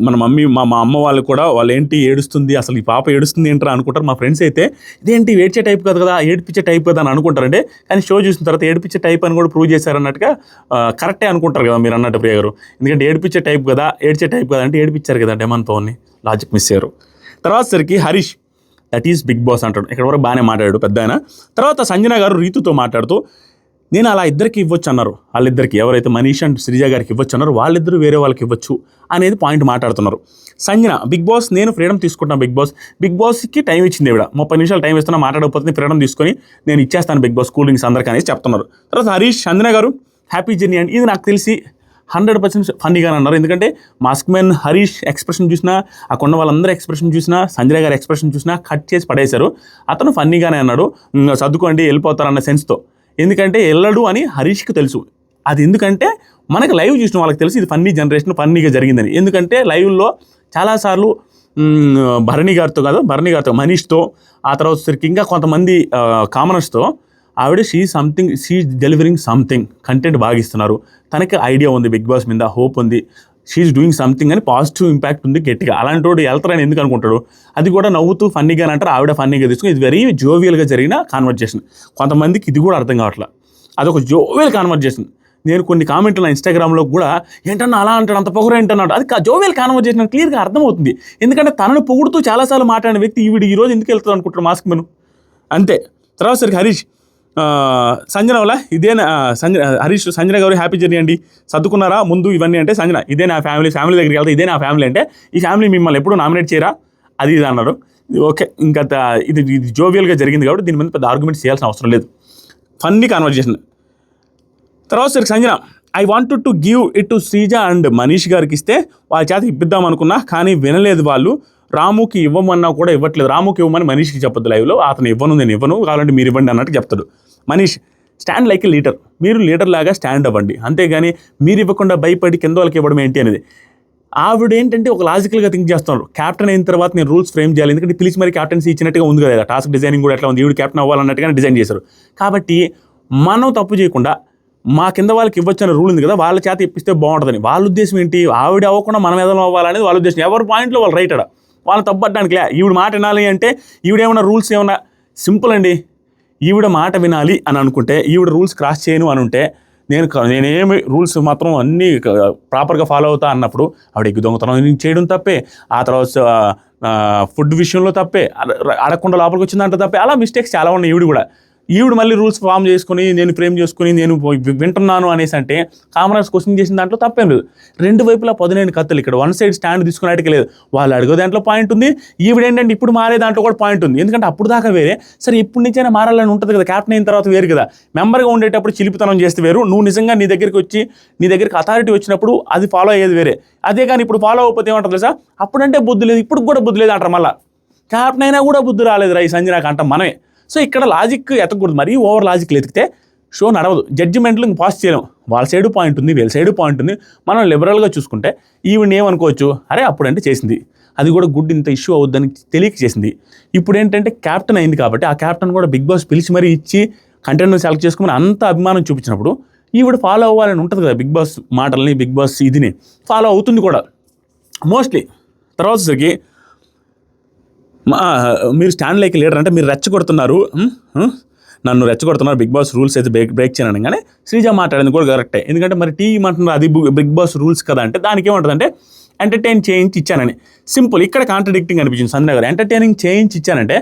మన మమ్మీ మా అమ్మ వాళ్ళు కూడా వాళ్ళు ఏంటి ఏడుస్తుంది, అసలు ఈ పాప ఏడుస్తుంది ఏంట్రా అనుకుంటారు. మా ఫ్రెండ్స్ అయితే ఇదేంటి ఏడ్చే టైప్ కాదు కదా, ఏడిపించే టైప్ కదా అని అనుకుంటారంటే, కానీ షో చూసిన తర్వాత ఏడిపించే టైప్ అని కూడా ప్రూవ్ చేశారన్నట్టుగా కరెక్టే అనుకుంటారు కదా మీరు అన్నట్టు ప్రియా గారు. ఎందుకంటే ఏడిపించే టైప్ కదా, ఏడ్చే టైప్ కదా అంటే ఏడిపించారు కదా డెమాన్ పవన్ని, లాజిక్ మిస్ అయ్యారు. తర్వాత సరికి Harish that is Bigg Boss అంటాడు. ఇక్కడ వరకు బాగానే మాట్లాడాడు పెద్ద ఆయన. తర్వాత సంజన గారు రీతుతో మాట్లాడుతూ, నేను అలా ఇద్దరికి ఇవ్వచ్చు అన్నారు, వాళ్ళిద్దరికి ఎవరైతే మనీష్ అండ్ శ్రీజ గారికి ఇవ్వచ్చు అన్నారు వాళ్ళిద్దరూ వేరే వాళ్ళకి ఇవ్వచ్చు అనేది పాయింట్ మాట్లాడుతున్నారు. సంజన, బిగ్ బాస్ నేను ఫ్రీడమ్ తీసుకుంటాను, బిగ్ బాస్కి టైం ఇచ్చింది ఇవిడ, 30 నిమిషాలు టైం ఇస్తున్నా, మాట్లాడకపోతే ఫ్రీడమ్ తీసుకొని నేను ఇచ్చేస్తాను బిగ్ బాస్ కూల్ డ్రింక్స్ అందరికీ అనేసి చెప్తున్నారు. తర్వాత హరీష్, సంజన గారు హ్యాపీ జర్నీ అండ్ ఇది నాకు తెలిసి 100% ఫన్నీగానే అన్నారు. ఎందుకంటే మాస్క్ మ్యాన్ హరీష్ ఎక్స్ప్రెషన్ చూసినా, ఆ కొన్న వాళ్ళందరూ ఎక్స్ప్రెషన్ చూసినా, సంజయ్ గారి ఎక్స్ప్రెషన్ చూసినా కట్ చేసి పడేశారు. అతను ఫన్నీగానే అన్నాడు, సర్దుకోండి వెళ్ళిపోతారన్న సెన్స్తో. ఎందుకంటే వెళ్ళడు అని హరీష్కి తెలుసు. అది ఎందుకంటే మనకు లైవ్ చూసిన వాళ్ళకి తెలుసు ఇది ఫన్నీ జనరేషన్, ఫన్నీగా జరిగిందని. ఎందుకంటే లైవ్లో చాలాసార్లు భరణి గారితో మనీష్తో, ఆ తర్వాత సరికి ఇంకా కొంతమంది కామనర్స్తో ఆవిడ షీ డెలివరింగ్ సంథింగ్, కంటెంట్ బాగా ఇస్తున్నారు, తనకి ఐడియా ఉంది బిగ్ బాస్ మీద, హోప్ ఉంది, షీఈస్ డూయింగ్ సంథింగ్ అని పాజిటివ్ ఇంపాక్ట్ ఉంది గట్టిగా. అలాంటి వాడు వెళ్తారని ఎందుకు అనుకుంటాడు? అది కూడా నవ్వుతూ ఫన్నీగా అంటారు, ఆవిడ ఫన్నీగా తీసుకుని ఇది వెరీ జోవియల్గా జరిగిన కాన్వర్జేషన్. కొంతమందికి ఇది కూడా అర్థం కావట్లా, అదొక జోవియల్ కాన్వర్జేషన్. నేను కొన్ని కామెంట్లు నా ఇన్స్టాగ్రామ్లో కూడా ఏంటన్నా అలా అంటాడు, అంత పొగరు ఏంటన్నాడు, అది జోవియల్ కాన్వర్జేషన్ అని క్లియర్గా అర్థమవుతుంది. ఎందుకంటే తనను పొగుడుతూ చాలాసార్లు మాట్లాడిన వ్యక్తి ఈరోజు ఎందుకు వెళ్తాడు అనుకుంటారు మాస్క్ మెను అంతే. తర్వాత సరికి హరీష్, సంజన వల్ల ఇదేనా హరీష్, సంజన గారు హ్యాపీ జర్నీ అండి, సర్దుకున్నారా ముందు ఇవన్నీ అంటే, సంజన ఇదే నా ఫ్యామిలీ దగ్గరికి వెళ్తే ఇదే నా ఫ్యామిలీ అంటే, ఈ ఫ్యామిలీ మిమ్మల్ని ఎప్పుడు నామినేట్ చేయరా అది ఇది అన్నారు. ఓకే, ఇంకా ఇది జోవియల్గా జరిగింది కాబట్టి దీని మీద పెద్ద ఆర్గ్యుమెంట్స్ చేయాల్సిన అవసరం లేదు, ఫన్నీ కాన్వర్జేషన్. తర్వాత సరే Sanjana, I wanted to give it to Sreeja and Manish గారికి ఇస్తే వాళ్ళ చేత ఇప్పిద్దాం అనుకున్నా, కానీ వినలేదు వాళ్ళు, రాముకి ఇవ్వమన్నా కూడా ఇవ్వట్లేదు, రాముకి ఇవ్వమని మనీష్కి చెప్పొద్దు లైవ్లో, అతను ఇవ్వను నేను ఇవ్వను కావాలంటే మీరు ఇవ్వండి అన్నట్టు చెప్తాడు. మనీష్, స్టాండ్ లైక్ ఏ లీడర్, మీరు లీడర్ లాగా స్టాండ్ అవ్వండి, అంతేగాని మీరు ఇవ్వకుండా భయపడి కింద వాళ్ళకి ఇవ్వడం ఏంటి అనేది. ఆవిడ ఏంటంటే ఒక లాజికల్గా థింక్ చేస్తున్నారు, క్యాప్టెన్ అయిన తర్వాత నేను రూల్స్ ఫ్రేమ్ చేయాలి, ఎందుకంటే పిలిచి మరి క్యాప్టెన్సీ ఇచ్చినట్టుగా ఉంది కదా, టాస్క్ డిజైనింగ్ కూడా ఎట్లా ఉంది, ఈవిడ క్యాప్టెన్ అవ్వాలన్నట్టుగానే డిజైన్ చేశారు. కాబట్టి మనం తప్పు చేయకుండా మా కింద వాళ్ళకి ఇవ్వచ్చు అనే రూల్ ఉంది కదా, వాళ్ళ చేత ఇప్పిస్తే బాగుంటుందని. వాళ్ళ ఉద్దేశం ఏంటి, ఆవిడ అవ్వకుండా మనం ఏదైనా అవ్వాలనేది వాళ్ళ ఉద్దేశం. ఎవరి పాయింట్లో వాళ్ళు రైట్ అడ, వాళ్ళని తప్పడానికి ఈవిడ మాట వినాలి అంటే ఈవిడ ఏమైనా రూల్స్ ఏమన్నా సింపుల్ అండి, ఈవిడ మాట వినాలి అని అనుకుంటే, ఈవిడ రూల్స్ క్రాస్ చేయను అని ఉంటే, నేనేమి రూల్స్ మాత్రం అన్నీ ప్రాపర్గా ఫాలో అవుతా అన్నప్పుడు ఆవిడ ఎగ్గు దొంగతనం చేయడం తప్పే, ఆ తర్వాత ఫుడ్ విషయంలో తప్పే, అడగకుండా లోపలికి వచ్చిందంటే తప్పే, అలా మిస్టేక్స్ చాలా ఉన్నాయి. ఈవిడ మళ్ళీ రూల్స్ ఫామ్ చేసుకుని నేను ఫ్రేమ్ చేసుకుని నేను వింటున్నాను అనేసి అంటే కామనర్స్ క్వశ్చన్ చేసిన దాంట్లో తప్పేం లేదు. రెండు వైపులా 19 కత్తులు, ఇక్కడ వన్ సైడ్ స్టాండ్ తీసుకున్నట్టుగా లేదు. వాళ్ళు అడిగే దాంట్లో పాయింట్ ఉంది, ఈవిడ ఏంటంటే ఇప్పుడు మారే దాంట్లో కూడా పాయింట్ ఉంది. ఎందుకంటే అప్పుడు దాకా వేరే, సరే ఇప్పటి నుంచైనా మారాలని ఉంటుంది కదా, క్యాప్టెన్ అయిన తర్వాత వేరు కదా. మెంబర్గా ఉండేటప్పుడు చిలిపితనం చేస్తే వేరు, నువ్వు నిజంగా నీ దగ్గరికి అథారిటీ వచ్చినప్పుడు అది ఫాలో అయ్యేది వేరే. అదే కానీ ఇప్పుడు ఫాలో అవ్వకపోతే ఏమంటారు తెలుసా, అప్పుడంటే బుద్ధి లేదు, ఇప్పుడు కూడా బుద్ధి లేదు అంటారు. మళ్ళీ క్యాప్టెన్ అయినా కూడా బుద్ధి రాలేదు రా ఈ సంజనాకి అంటాం మనమే. సో ఇక్కడ లాజిక్ ఎతకూడదు, మరీ ఓవర్ లాజిక్లు ఎతికితే షో నడవదు. జడ్జిమెంట్లు ఇంక పాస్ చేయలేం, వాళ్ళ సైడు పాయింట్ ఉంది, వీళ్ళ సైడు పాయింట్ ఉంది. మనం లిబరల్గా చూసుకుంటే ఈవిడ ఏమనుకోవచ్చు, అరే అప్పుడంటే చేసింది, అది కూడా గుడ్ ఇంత ఇష్యూ అవుద్దని తెలియక చేసింది. ఇప్పుడు ఏంటంటే క్యాప్టెన్ అయింది కాబట్టి ఆ క్యాప్టెన్ కూడా బిగ్ బాస్ పిలిచి మరీ ఇచ్చి కంటెంట్ని సెలెక్ట్ చేసుకుని అంత అభిమానం చూపించినప్పుడు ఈవిడ ఫాలో అవ్వాలని ఉంటుంది కదా బిగ్ బాస్ మాటల్ని, బిగ్ బాస్ ఇదిని ఫాలో అవుతుంది కూడా మోస్ట్లీ. తర్వాత సరికి మీరు స్టాండ్ లైక్ లీడర్ అంటే మీరు రెచ్చగొడుతున్నారు, నన్ను రెచ్చగొడుతున్నారు, బిగ్ బాస్ రూల్స్ అయితే బ్రేక్ చేయను. కానీ శ్రీజ మాట్లాడింది కూడా కరెక్టే. ఎందుకంటే మరి టీవీ అంటున్నారు అది బిగ్ బాస్ రూల్స్ కదా అంటే దానికి ఏమంటుందంటే ఎంటర్టైన్ చేయించి ఇచ్చానని. సింపుల్. ఇక్కడ కాంట్రడిక్టింగ్ అనిపించింది సంజన గారు. ఎంటర్టైనింగ్ చేయించి ఇచ్చానంటే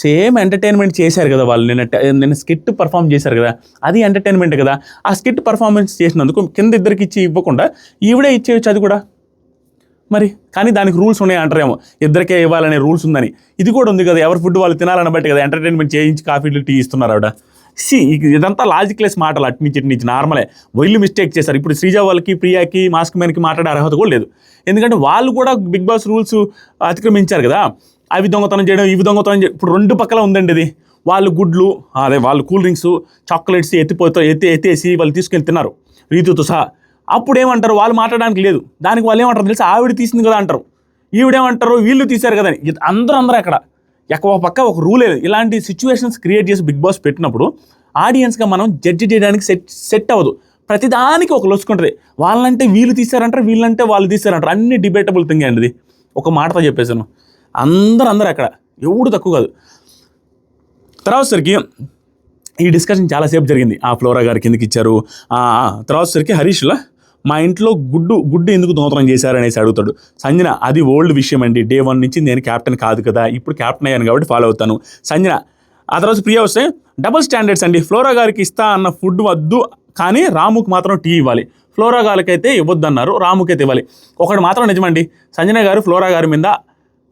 సేమ్ ఎంటర్టైన్మెంట్ చేశారు కదా వాళ్ళు, నిన్న స్కిట్ పర్ఫామ్ చేశారు కదా, అది ఎంటర్టైన్మెంట్ కదా. ఆ స్కిట్ పర్ఫార్మెన్స్ చేసినందుకు కింద ఇద్దరికి ఇచ్చి ఇవ్వకుండా ఈవిడే ఇచ్చేయచ్చు అది కూడా మరి. కానీ దానికి రూల్స్ ఉన్నాయి అంటారేమో, ఇద్దరికే ఇవ్వాలనే రూల్స్ ఉందని. ఇది కూడా ఉంది కదా, ఎవరి ఫుడ్ వాళ్ళు తినాలని బట్టి కదా ఎంటర్టైన్మెంట్ చేయించి కాఫీలు టీ ఇస్తున్నారు ఆవిడ. ఇదంతా లాజిక్లెస్ మాటలు, అట్నుంచి ఇట్నుంచి నార్మలే. వీళ్ళు మిస్టేక్ చేశారు. ఇప్పుడు శ్రీజ వాళ్ళకి, ప్రియాకి, మాస్క్ మ్యాన్కి మాట్లాడే అర్హత కూడా లేదు. ఎందుకంటే వాళ్ళు కూడా బిగ్ బాస్ రూల్స్ అతిక్రమించారు కదా. అవి దొంగతనం చేయడం, ఇవి దొంగతనం చేయడం. ఇప్పుడు రెండు పక్కల ఉందండి ఇది. వాళ్ళు గుడ్లు, అదే వాళ్ళు కూల్ డ్రింక్స్, చాక్లెట్స్ ఎత్తేసి వాళ్ళు తీసుకెళ్ళి తిన్నారు రీతుతో సహా. అప్పుడు ఏమంటారు, వాళ్ళు మాట్లాడడానికి లేదు. దానికి వాళ్ళు ఏమంటారు తెలుసా, ఆవిడ తీసింది కదా అంటారు, ఈవిడేమంటారు వీళ్ళు తీశారు కదా అని. అందరూ అక్కడ ఒక పక్క ఒక రూలే. ఇలాంటి సిచ్యువేషన్స్ క్రియేట్ చేసి బిగ్ బాస్ పెట్టినప్పుడు ఆడియన్స్గా మనం జడ్జి చేయడానికి సెట్ అవ్వదు. ప్రతిదానికి ఒక లొసుకుంటుంది. వాళ్ళంటే వీళ్ళు తీశారంటారు, వీళ్ళంటే వాళ్ళు తీశారంటారు. అన్ని డిబేటబుల్ థింగ్ అండి ఇది. ఒక మాటతో చెప్పేసాను. అందరూ అక్కడ ఎవడు తక్కువ కాదు. తర్వాత సరికి ఈ డిస్కషన్ చాలాసేపు జరిగింది. ఆ ఫ్లోరా గారు కిందకి ఇచ్చారు. తర్వాత సరికి హరీష్లా మా ఇంట్లో గుడ్డు ఎందుకు దొంగతనం చేశారనేసి అడుగుతాడు. సంజన అది ఓల్డ్ విషయం అండి, డే 1 నుంచి నేను క్యాప్టెన్ కాదు కదా, ఇప్పుడు క్యాప్టెన్ అయ్యాను కాబట్టి ఫాలో అవుతాను. సంజన ఆ తర్వాత ప్రియా వస్తే డబుల్ స్టాండర్డ్స్ అండి, ఫ్లోరా గారికి ఇస్తా అన్న ఫుడ్ వద్దు కానీ రాముకి మాత్రం టీ ఇవ్వాలి, ఫ్లోరా గారికి అయితే ఇవ్వద్దు అన్నారు, రాముకి అయితే ఇవ్వాలి. ఒకటి మాత్రం నిజమండి, సంజన గారు ఫ్లోరా గారి మీద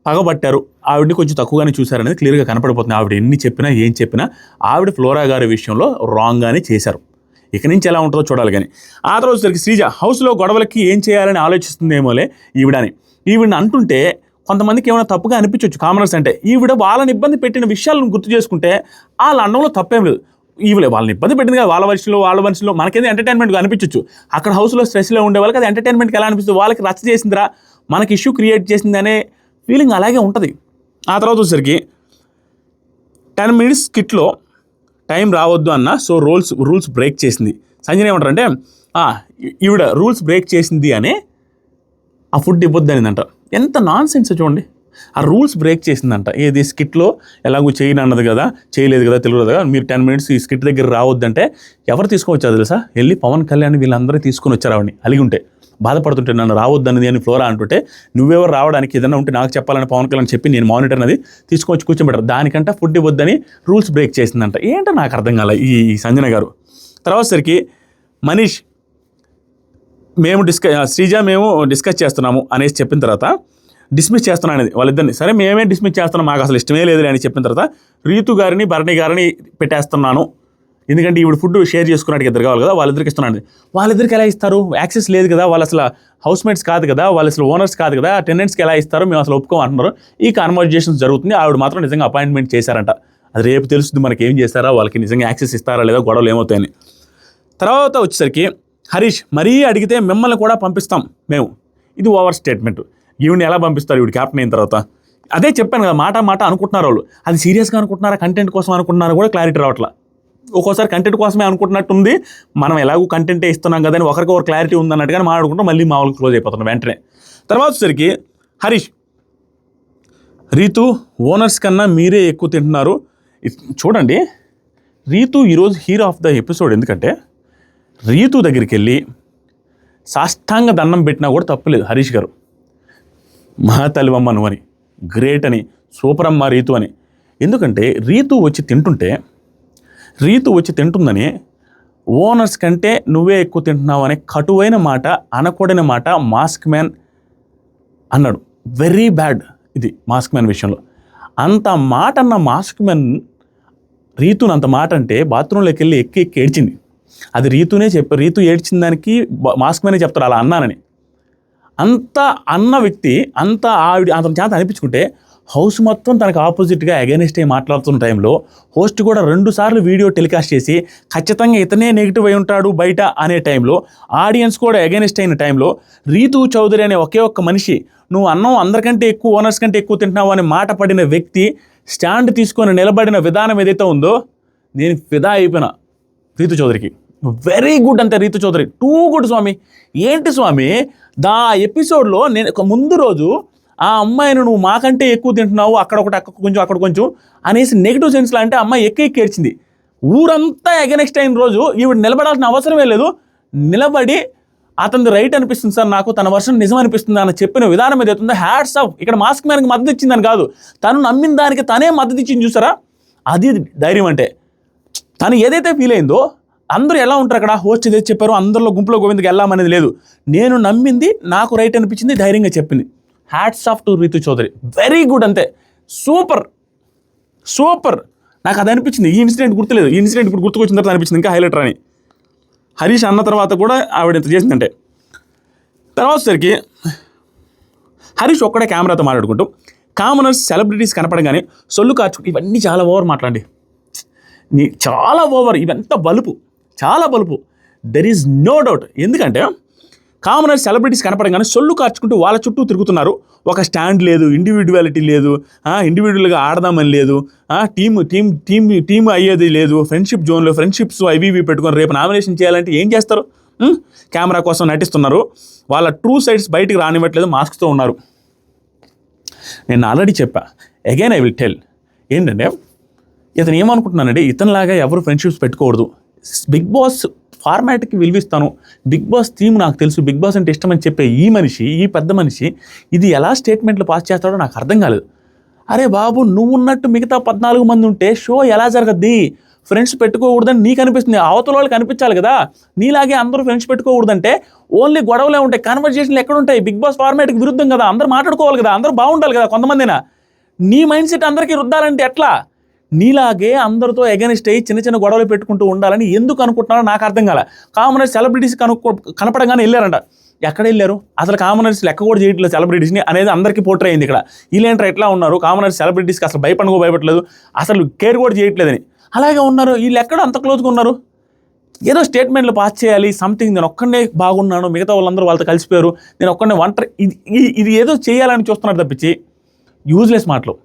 పగబట్టారు, ఆవిడని కొంచెం తక్కువగానే చూశారనేది క్లియర్గా కనపడిపోతుంది. ఆవిడ ఎన్ని చెప్పినా ఏం చెప్పినా ఆవిడ ఫ్లోరా గారి విషయంలో రాంగ్గానే చేశారు. ఇక నుంచి ఎలా ఉంటుందో చూడాలి. కానీ ఆ తర్వాత సరికి శ్రీజ హౌస్లో గొడవలకి ఏం చేయాలని ఆలోచిస్తుందేమోలే ఈవిడని అంటుంటే కొంతమందికి ఏమైనా తప్పుగా అనిపించవచ్చు కామనర్స్ అంటే. ఈవిడ వాళ్ళని ఇబ్బంది పెట్టిన విషయాలను గుర్తు చేసుకుంటే వాళ్ళ అన్నంలో తప్పేం లేదు. ఈవిడ వాళ్ళని ఇబ్బంది పెట్టింది కదా, వాళ్ళ మనిషిలో మనకేదో ఎంటర్టైన్మెంట్గా అనిపించవచ్చు. అక్కడ హౌస్లో స్ట్రెస్లో ఉండే వాళ్ళకి అది ఎంటర్టైన్మెంట్కి ఎలా అనిపిస్తుంది, వాళ్ళకి రచ్చ చేసిందిరా, మనకి ఇష్యూ క్రియేట్ చేసింది అనే ఫీలింగ్ అలాగే ఉంటుంది. ఆ తర్వాత వచ్చేసరికి 10 minutes స్కిట్లో టైం రావద్దు అన్న, సో రూల్స్ బ్రేక్ చేసింది. సంజయ్ ఏమంటారంటే ఈవిడ రూల్స్ బ్రేక్ చేసింది అనే ఆ ఫుడ్ ఇవ్వద్దు అనిందంట. ఎంత నాన్ సెన్స్ చూడండి. ఆ రూల్స్ బ్రేక్ చేసిందంట. ఏది స్కిట్లో ఎలాగో చేయనన్నది కదా, చేయలేదు కదా, తెలియదు కదా, మీరు 10 minutes ఈ స్కిట్ దగ్గర రావద్దంటే ఎవరు తీసుకొని వచ్చారు తెలుసా, వెళ్ళి పవన్ కళ్యాణ్ వీళ్ళందరూ తీసుకొని వచ్చారు ఆవిడని. అలిగి ఉంటే బాధపడుతుంటే నన్ను రావద్దన్నది అని ఫ్లోరా అంటుంటే నువ్వెవరు రావడానికి, ఏదైనా ఉంటే నాకు చెప్పాలని పవన్ కళ్యాణ్ చెప్పి నేను మానిటర్ అనేది తీసుకొచ్చి కూర్చోబెట్టారు. దానికంటే ఫుడ్ ఇవ్వద్దని రూల్స్ బ్రేక్ చేసిందంట. ఏంటో నాకు అర్థం కాలే ఈ సంజన గారు. తర్వాత సరికి మనీష్ శ్రీజ మేము డిస్కస్ చేస్తున్నాము అనేసి చెప్పిన తర్వాత డిస్మిస్ చేస్తున్నాను అనేది వాళ్ళిద్దరిని. సరే మేమే డిస్మిస్ చేస్తున్నాం, మాకు అసలు ఇష్టమే లేదు అని చెప్పిన తర్వాత రీతు గారిని భరణి గారిని పెట్టేస్తున్నాను, ఎందుకంటే ఈవిడ ఫుడ్ షేర్ చేసుకున్నట్టు ఇద్దరు కావాలి కదా, వాళ్ళిద్దరికి ఇస్తున్నాను. వాళ్ళిద్దరికి ఎలా ఇస్తారు, యాక్సెస్ లేదు కదా, వాళ్ళు అసలు హౌస్మేట్స్ కాదు కదా, వాళ్ళు అసలు ఓనర్స్ కాదు కదా, టెనెంట్స్కి ఎలా ఇస్తారు, మేము అసలు ఒప్పుకోమంటున్నారు. ఈ కన్వర్జేషన్స్ జరుగుతుంది. ఆవిడ మాత్రం నిజంగా అపాయింట్మెంట్ చేశారంట. అది రేపు తెలుస్తుంది మనకి ఏం చేస్తారా, వాళ్ళకి నిజంగా యాక్సెస్ ఇస్తారా లేదా, గొడవలు ఏమవుతాయని. తర్వాత వచ్చేసరికి హరీష్ మరీ అడిగితే మిమ్మల్ని కూడా పంపిస్తాం మేము, ఇది ఓవర్ స్టేట్మెంట్. ఈవిని ఎలా పంపిస్తారు, ఈవిడ క్యాప్టెన్ అయిన తర్వాత? అదే చెప్పాను కదా, మాట అనుకుంటున్నారు వాళ్ళు. అది సీరియస్గా అనుకుంటున్నారా, కంటెంట్ కోసం అనుకుంటున్నారా కూడా క్లారిటీ రావట్లా. ఒక్కోసారి కంటెంట్ కోసమే అనుకుంటున్నట్టుంది, మనం ఎలాగో కంటెంటే ఇస్తున్నాం కదా అని ఒకరికొకరు క్లారిటీ ఉందన్నట్టుగానే మాట్లాడుకుంటాం, మళ్ళీ మామూలు క్లోజ్ అయిపోతున్నాం వెంటనే. తర్వాత వచ్చేసరికి హరీష్ రీతు ఓనర్స్ కన్నా మీరే ఎక్కువ తింటున్నారు. చూడండి, రీతు ఈరోజు హీరో ఆఫ్ ద ఎపిసోడ్. ఎందుకంటే రీతు దగ్గరికి వెళ్ళి సాష్టాంగ దండం పెట్టినా కూడా తప్పులేదు హరీష్ గారు. మహా తల్లివమ్మ నువ్వు అని, గ్రేట్ అని, సూపర్ అమ్మ రీతు అని. ఎందుకంటే రీతు వచ్చి తింటుందని ఓనర్స్ కంటే నువ్వే ఎక్కువ తింటున్నావు అనే కటువైన మాట, అనకూడని మాట మాస్క్ మ్యాన్ అన్నాడు. వెరీ బ్యాడ్ ఇది మాస్క్ మ్యాన్ విషయంలో. అంత మాట అన్న మాస్క్ మ్యాన్ రీతుని అంత మాట అంటే బాత్రూంలోకి వెళ్ళి ఎక్కి ఏడ్చింది. అది రీతు ఏడ్చిన దానికి మాస్క్ మ్యానే చెప్తారు అలా అన్నానని. అంత అన్న వ్యక్తి అంత అతని చేత అనిపించుకుంటే హౌస్ మొత్తం తనకు ఆపోజిట్గా అగైనెస్ట్ అయ్యి మాట్లాడుతున్న టైంలో హోస్ట్ కూడా 2 సార్లు వీడియో టెలికాస్ట్ చేసి ఖచ్చితంగా ఇతనే నెగిటివ్ అయి ఉంటాడు బయట అనే టైంలో, ఆడియన్స్ కూడా అగైనెస్ట్ అయిన టైంలో రీతు చౌదరి అనే ఒకే ఒక్క మనిషి నువ్వు అన్నం అందరికంటే ఎక్కువ, ఓనర్స్ కంటే ఎక్కువ తింటున్నావు అనే మాట పడిన వ్యక్తి స్టాండ్ తీసుకొని నిలబడిన విధానం ఏదైతే ఉందో, నేను ఫిదా అయిపోయినా రీతు చౌదరికి. వెరీ గుడ్ అంతే రీతు చౌదరి, టూ గుడ్ స్వామి. ఏంటి స్వామి ఎపిసోడ్లో నేను ముందు రోజు ఆ అమ్మాయిని నువ్వు మాకంటే ఎక్కువ తింటున్నావు, అక్కడ కొంచెం అనేసి నెగిటివ్ సెన్స్లో అంటే అమ్మాయి ఎక్కి ఏడ్చింది. ఊరంతా ఎగనెక్స్ట్ అయిన రోజు ఈవిడ నిలబడాల్సిన అవసరమే లేదు, నిలబడి అతనిది రైట్ అనిపిస్తుంది సార్, నాకు తన వర్షన్ నిజం అనిపిస్తుంది అని చెప్పిన విధానం మీద అవుతుందో హ్యాట్స్ ఆఫ్. ఇక్కడ మాస్క్ మ్యాన్కి మద్దతు ఇచ్చిందని కాదు, తను నమ్మిన దానికి తనే మద్దతు ఇచ్చింది చూసారా, అది ధైర్యం అంటే. తను ఏదైతే ఫీల్ అయిందో అందరూ ఎలా ఉంటారు అక్కడ, హోస్ట్ ఏదైతే చెప్పారో అందరిలో గుంపులో గోవిందకి వెళ్ళామనేది లేదు, నేను నమ్మింది నాకు రైట్ అనిపించింది ధైర్యంగా చెప్పింది. Hats off to Ritu Chowdary, very good అంతే, సూపర్. నాకు అది అనిపించింది. ఈ ఇన్సిడెంట్ గుర్తులేదు, ఈ ఇన్సిడెంట్ ఇప్పుడు గుర్తుకొచ్చిన తర్వాత అనిపించింది ఇంకా హైలైటర్ అని. హరీష్ అన్న తర్వాత కూడా ఆవిడ ఎంత చేసిందంటే, తర్వాత సరికి హరీష్ ఒక్కడే కెమెరాతో మాట్లాడుకుంటూ కామనర్స్ సెలబ్రిటీస్ కనపడగానే సొల్లు కార్చుకుంటూ ఇవన్నీ చాలా ఓవర్ మాట్లాడి, చాలా ఓవర్, ఇవంతా చాలా బలుపు. There is no doubt. ఎందుకంటే కామనర్ సెలబ్రిటీస్ కనపడగానే సొల్లు కార్చుకుంటూ వాళ్ళ చుట్టూ తిరుగుతున్నారు. ఒక స్టాండ్ లేదు, ఇండివిజువాలిటీ లేదు, ఇండివిజువల్గా ఆడదామని లేదు, టీమ్ అయ్యేది లేదు, ఫ్రెండ్షిప్ జోన్లో ఫ్రెండ్షిప్స్ అవి పెట్టుకొని రేపు నామినేషన్ చేయాలంటే ఏం చేస్తారు? కెమెరా కోసం నటిస్తున్నారు, వాళ్ళ ట్రూ సైడ్స్ బయటికి రానివ్వట్లేదు, మాస్క్తో ఉన్నారు. నేను ఆల్రెడీ చెప్పా, అగైన్ ఐ విల్ టెల్, ఏంటంటే ఇతను ఏమనుకుంటున్నానంటే ఇతనిలాగా ఎవరు ఫ్రెండ్షిప్స్ పెట్టుకోకూడదు, బిగ్ బాస్ ఫార్మాట్కి విలువిస్తాను, బిగ్ బాస్ థీమ్ నాకు తెలుసు, బిగ్ బాస్ అంటే ఇష్టమని చెప్పే ఈ పెద్ద మనిషి ఇది ఎలా స్టేట్మెంట్లు పాస్ చేస్తాడో నాకు అర్థం కాలేదు. అరే బాబు, నువ్వు ఉన్నట్టు మిగతా 14 మంది ఉంటే షో ఎలా జరగద్ది? ఫ్రెండ్స్ పెట్టుకోకూడదని నీకు అనిపిస్తుంది, అవతల వాళ్ళకి అనిపించాలి కదా. నీలాగే అందరూ ఫ్రెండ్స్ పెట్టుకోకూడదంటే ఓన్లీ గొడవలే ఉంటాయి, కన్వర్జేషన్లు ఎక్కడుంటాయి? బిగ్ బాస్ ఫార్మాట్కి విరుద్ధం కదా, అందరూ మాట్లాడుకోవాలి కదా, అందరూ బాగుండాలి కదా. కొంతమందినా నీ మైండ్ సెట్ అందరికీ రుద్దాలంటే ఎట్లా? నీలాగే అందరితో ఎగనిస్ట్ అయ్యి చిన్న గొడవలు పెట్టుకుంటూ ఉండాలని ఎందుకు అనుకుంటున్నారో నాకు అర్థం కాలే. కామనర్స్ సెలబ్రిటీస్ కనపడగానే వెళ్ళారంట. ఎక్కడ వెళ్ళారు అసలు? కామనర్స్ లెక్క కూడా చేయట్లేదు సెలబ్రిటీస్ని అనేది అందరికీ పోర్ట్రే అయింది ఇక్కడ. వీళ్ళేంటారు ఎట్లా ఉన్నారు, కామనర్స్ సెలబ్రిటీస్కి అసలు భయపడలేదు, అసలు కేర్ కూడా చేయట్లేదని అలాగే ఉన్నారు. వీళ్ళు ఎక్కడ అంత క్లోజ్గా ఉన్నారు? ఏదో స్టేట్మెంట్లు పాస్ చేయాలి సంథింగ్, నేను ఒక్కడే బాగున్నాను, మిగతా వాళ్ళందరూ వాళ్ళతో కలిసిపోయారు, నేను ఒక్కడే ఒంటరి, ఇది ఏదో చేయాలని చూస్తున్నారు తప్పించి యూజ్లెస్ మాటలు.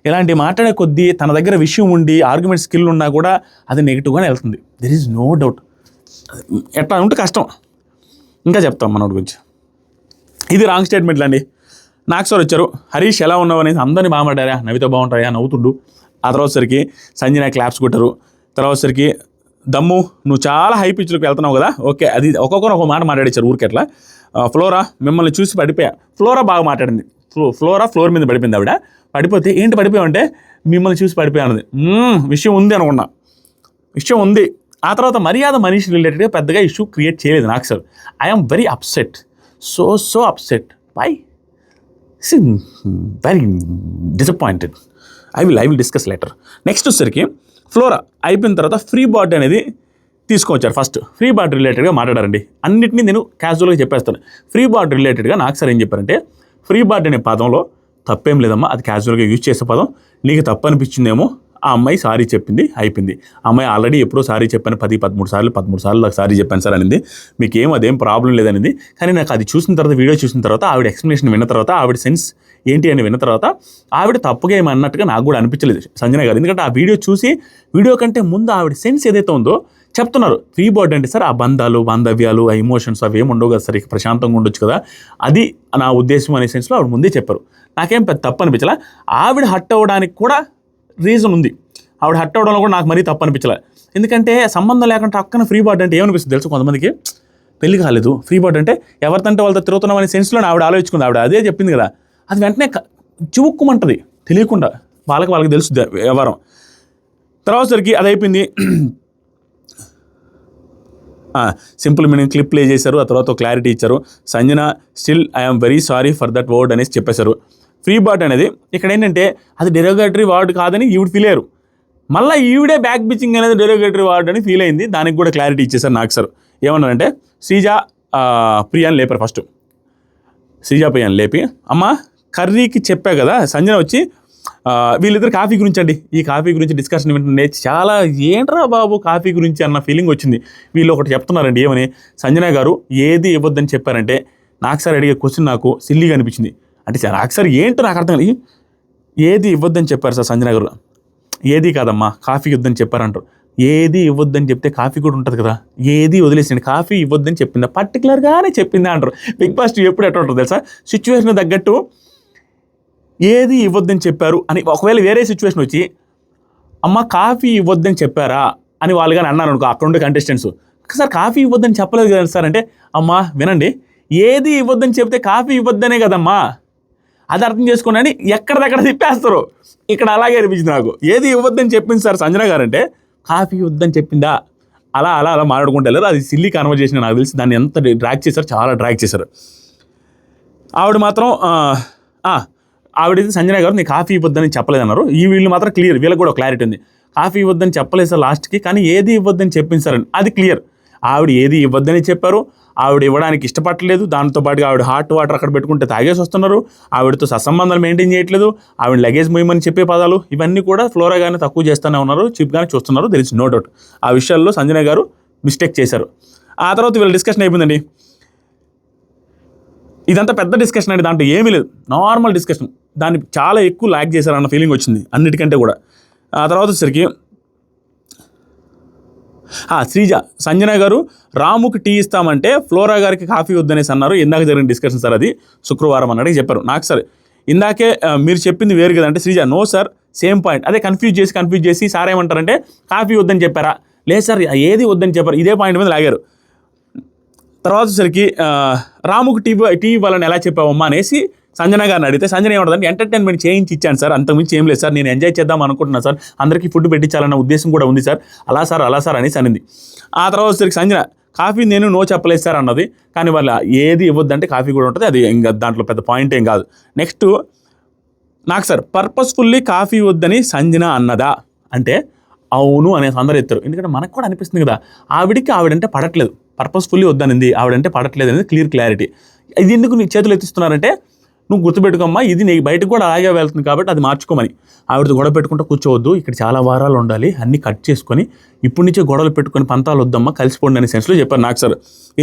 ఇలాంటి మాట్లాడే కొద్దీ తన దగ్గర విషయం ఉండి ఆర్గ్యుమెంట్ స్కిల్ ఉన్నా కూడా అది నెగిటివ్గానే వెళ్తుంది. There is no doubt. ఎట్లా ఉంటే కష్టం. ఇంకా చెప్తాం మనోడి గురించి. ఇది రాంగ్ స్టేట్మెంట్లు అండి. నాకు సార్ వచ్చారు, హరీష్ ఎలా ఉన్నావు అనేసి అందరినీ బాగా మాట్లాడారా, నవ్వుతో బాగుంటాయా, నవ్వుతుండు. ఆ తర్వాత సరికి సంజన క్లాప్స్ కొట్టారు. తర్వాత సరికి దమ్ము నువ్వు చాలా హై పిచ్లోకి వెళ్తున్నావు కదా, ఓకే, అది ఒక్కొక్కరు ఒక మాట మాట్లాడించారు ఊరికి. ఎట్లా ఫ్లోరా మిమ్మల్ని చూసి పడిపోయా, ఫ్లోరా బాగా మాట్లాడింది, ఫ్లోర్ మీద పడిపోయింది ఆవిడ. పడిపోతే ఏంటి పడిపోయామంటే మిమ్మల్ని చూసి పడిపోయానది. విషయం ఉంది అనుకున్నా, విషయం ఉంది. ఆ తర్వాత మర్యాద మనిషి రిలేటెడ్గా పెద్దగా ఇష్యూ క్రియేట్ చేయలేదు నాకు sir. I'm very upset, so upset, by very disappointed. I will discuss letter. Next వచ్చేసరికి ఫ్లోరా అయిపోయిన తర్వాత ఫ్రీ బాట్ అనేది తీసుకొచ్చారు. ఫస్ట్ ఫ్రీ బాట్ రిలేటెడ్గా మాట్లాడారండి. అన్నింటినీ నేను క్యాజువల్గా చెప్పేస్తాను. ఫ్రీ బాట్ రిలేటెడ్గా నాకు సార్ ఏం చెప్పారంటే, ఫ్రీ బాట్ అనే పదంలో తప్పేం లేదమ్మా, అది క్యాజువల్గా యూజ్ చేసే పదం, నీకు తప్పు అనిపించిందేమో, ఆ అమ్మాయి సారీ చెప్పింది, అయిపోయింది. ఆ అమ్మాయి ఆల్రెడీ ఎప్పుడో సారీ చెప్పాను, 13 సార్లు నాకు సారీ చెప్పాను సార్ అనింది. మీకేం అదేం ప్రాబ్లం లేదనింది. కానీ నాకు అది చూసిన తర్వాత, వీడియో చూసిన తర్వాత, ఆవిడ ఎక్స్ప్లెనేషన్ విన్న తర్వాత, ఆవిడ సెన్స్ ఏంటి అని విన్న తర్వాత ఆవిడ తప్పుగా ఏమన్నట్టుగా నాకు కూడా అనిపించలేదు సంజన గారు. ఎందుకంటే ఆ వీడియో చూసి, వీడియో కంటే ముందు ఆవిడ సెన్స్ ఏదైతే ఉందో చెప్తున్నారు. ఫ్రీ బర్డ్ అంటే సార్ ఆ బంధాలు, బాంధవ్యాలు, ఆ ఎమోషన్స్ అవి ఏమి ఉండవు కదా సార్, ప్రశాంతంగా ఉండొచ్చు కదా, అది నా ఉద్దేశం అనే సెన్స్లో ఆవిడ ముందే చెప్పారు. నాకేం పెద్ద తప్పు అనిపించలే. ఆవిడ హట్ అవ్వడానికి కూడా రీజన్ ఉంది. ఆవిడ హట్ అవ్వడంలో కూడా నాకు మరీ తప్పు అనిపించలే. ఎందుకంటే సంబంధం లేకుండా అక్కన ఫ్రీ బర్డ్ అంటే ఏమనిపిస్తుంది తెలుసు, కొంతమందికి పెళ్లి కాలేదు, ఫ్రీ బర్డ్ అంటే ఎవరితంటే వాళ్ళతో తిరుగుతున్నాం అనే సెన్స్లో ఆవిడ ఆలోచించుకుంది. ఆవిడ అదే చెప్పింది కదా, అది వెంటనే చివుక్కుమంటుంది తెలియకుండా, వాళ్ళకి తెలుసు వ్యవహారం. తర్వాత సరికి అది అయిపోయింది. సింపుల్ మీనింగ్ క్లిప్ ప్లే చేశారు. ఆ తర్వాత క్లారిటీ ఇచ్చారు. Sanjana still I'm very sorry for that word అనేసి చెప్పేశారు. ఫ్రీ బాట్ అనేది ఇక్కడ ఏంటంటే అది డెరోగేటరీ వర్డ్ కాదని ఈవిడ ఫీల్ అయ్యారు. మళ్ళీ ఈవిడే బ్యాక్ బిచింగ్ అనేది డెరోగేటరీ వర్డ్ అని ఫీల్ అయింది. దానికి కూడా క్లారిటీ ఇచ్చేసారు నాకు సార్. ఏమన్నారంటే శ్రీజ ప్రియాని లేపారు. ఫస్ట్ శ్రీజ ప్రియాని లేపి, అమ్మ కర్రీకి చెప్పా కదా, సంజన వచ్చి వీళ్ళిద్దరు కాఫీ గురించి అండి, ఈ కాఫీ గురించి డిస్కషన్ వింటుండే చాలా ఏంట్రా బాబు కాఫీ గురించి అన్న ఫీలింగ్ వచ్చింది. వీళ్ళు ఒకటి చెప్తున్నారండి, ఏమని, సంజన గారు ఏది ఇవ్వద్దని చెప్పారంటే నాకు సార్ అడిగే క్వశ్చన్ నాకు సిల్లీగా అనిపించింది. అంటే సార్ నాకు సార్ ఏంటో నాకు అర్థం కాదు. ఏది ఇవ్వద్దని చెప్పారు సార్ సంజన గారు, ఏది కాదమ్మా కాఫీ ఇవ్వద్దని చెప్పారంటారు. ఏది ఇవ్వద్దని చెప్తే కాఫీ కూడా ఉంటుంది కదా, ఏది వదిలేసింది, కాఫీ ఇవ్వద్దని చెప్పిందా, పర్టికులర్గానే చెప్పిందా అంటారు. బిగ్ బాస్ ఎప్పుడు ఎట్లా ఉంటుంది తెలుసా, సిచ్యువేషన్ తగ్గట్టు ఏది ఇవ్వద్దని చెప్పారు అని. ఒకవేళ వేరే సిచ్యువేషన్ వచ్చి అమ్మ కాఫీ ఇవ్వద్దని చెప్పారా అని వాళ్ళు కానీ అన్నారు అనుకో, అక్కడ ఉండే కంటెస్టెంట్స్, సార్ కాఫీ ఇవ్వద్దని చెప్పలేదు కదా సార్ అంటే, అమ్మా వినండి, ఏది ఇవ్వద్దని చెప్తే కాఫీ ఇవ్వద్దనే కదమ్మా, అది అర్థం చేసుకోండి అని ఎక్కడిదక్కడ తిప్పేస్తారు. ఇక్కడ అలాగే అనిపించింది నాకు. ఏది ఇవ్వద్దని చెప్పింది సార్ సంజన గారు అంటే, కాఫీ ఇవ్వద్దని చెప్పిందా, అలా అలా అలా మాట్లాడుకుంటూ వెళ్ళారు. అది సిల్లీ కన్వర్జేషన్ నాకు తెలిసి. దాన్ని ఎంత డ్రాగ్ చేశారు, చాలా డ్రాగ్ చేశారు. ఆవిడ మాత్రం ఆవిడైతే సంజన గారు నీ కాఫీ ఇవ్వద్దని చెప్పలేదన్నారు. ఈ వీళ్ళు మాత్రం క్లియర్, వీళ్ళకి కూడా క్లారిటీ ఉంది. కాఫీ ఇవ్వద్దని చెప్పలేదు సార్ లాస్ట్కి, కానీ ఏది ఇవ్వద్దని చెప్పింది సార్ అని అది క్లియర్. ఆవిడ ఏది ఇవ్వద్దని చెప్పారు, ఆవిడ ఇవ్వడానికి ఇష్టపడలేదు. దాంతోపాటుగా ఆవిడ హాట్ వాటర్ అక్కడ పెట్టుకుంటే తాగేసి వస్తున్నారు, ఆవిడతో సత్సంబంధాలు మెయింటైన్ చేయట్లేదు, ఆవిడ లగేజ్ మొయ్యమని చెప్పే పదాలు ఇవన్నీ కూడా ఫ్లోరా గారిని తక్కువ చేస్తూనే ఉన్నారు, చీప్గానే చూస్తున్నారు. There is no doubt. ఆ విషయాల్లో సంజన గారు మిస్టేక్ చేశారు. ఆ తర్వాత వీళ్ళ డిస్కషన్ అయిపోయిందండి. ఇదంతా పెద్ద డిస్కషన్ అండి, దాంట్లో ఏమీ లేదు, నార్మల్ డిస్కషన్. దాన్ని చాలా ఎక్కువ ల్యాక్ చేశారన్న ఫీలింగ్ వచ్చింది అన్నిటికంటే కూడా. ఆ తర్వాత వచ్చేసరికి శ్రీజ, సంజన గారు రాముకి టీ ఇస్తామంటే ఫ్లోరా గారికి కాఫీ వద్దనేసి అన్నారు. ఇందాక జరిగిన డిస్కషన్ సార్, అది శుక్రవారం అన్నట్టు చెప్పారు నాకు. సార్ ఇందాకే మీరు చెప్పింది వేరు కదా అంటే, Sreeja no sir same point. అదే కన్ఫ్యూజ్ చేసి సార్ ఏమంటారంటే కాఫీ వద్దని చెప్పారా, లేదు సార్ ఏది వద్దని చెప్పారు, ఇదే పాయింట్ మీద లాగారు. తర్వాత వచ్చేసరికి రాముకి టీ ఇవ్వాలని ఎలా చెప్పావమ్మా అనేసి సంజన గారిని అడిగితే, సంజన ఏమంటుందంటే ఎంటర్టైన్మెంట్ చేయించి ఇచ్చాను సార్, అంతకుమించి ఏం లేదు సార్, నేను ఎంజాయ్ చేద్దాం అనుకుంటున్నాను సార్, అందరికీ ఫుడ్ పెట్టించాలన్న ఉద్దేశం కూడా ఉంది సార్, అలా సార్ అనేసి అనింది. ఆ తర్వాత వచ్చేసరికి సంజన కాఫీ నేను నో చెప్పలేదు సార్ అన్నది. కానీ వాళ్ళ ఏది ఇవ్వద్దంటే కాఫీ కూడా ఉంటుంది, అది ఇంకా దాంట్లో పెద్ద పాయింట్ ఏం కాదు. నెక్స్ట్ నాకు సార్ పర్పస్ఫుల్లీ కాఫీ వద్దని సంజన అన్నదా అంటే అవును అనేసి అందరూ ఎత్తారు. ఎందుకంటే మనకు కూడా అనిపిస్తుంది కదా, ఆవిడంటే పడట్లేదు, పర్పస్ఫుల్లీ వద్దనింది, ఆవిడంటే పడట్లేదు అనేది క్లారిటీ. ఇది ఎందుకు నీ చేతులు ఎత్తిస్తున్నారంటే, నువ్వు గుర్తుపెట్టుకోమ్మా, ఇది నీకు బయటకు కూడా అలాగే వెళ్తుంది కాబట్టి అది మార్చుకోమని. ఆవిడతో గొడవ పెట్టుకుంటూ కూర్చోవద్దు, ఇక్కడ చాలా వారాలు ఉండాలి, అన్నీ కట్ చేసుకొని ఇప్పటి నుంచే గొడవలు పెట్టుకొని పంతాలు వద్దమ్మా, కలిసిపోండి అనే సెన్స్లో చెప్పారు నాకు సార్.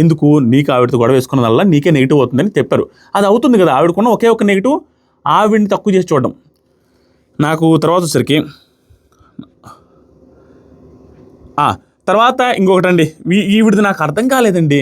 ఎందుకు నీకు ఆవిడతో గొడవ వేసుకున్న వల్ల నీకే నెగిటివ్ అవుతుందని చెప్పారు. అది అవుతుంది కదా, ఆవిడకున్న ఒకే ఒక నెగిటివ్ ఆవిడని తక్కువ చేసి చూడడం. నాకు తర్వాత వచ్చరికి తర్వాత ఇంకొకటండి, ఈవిడిది నాకు అర్థం కాలేదండి.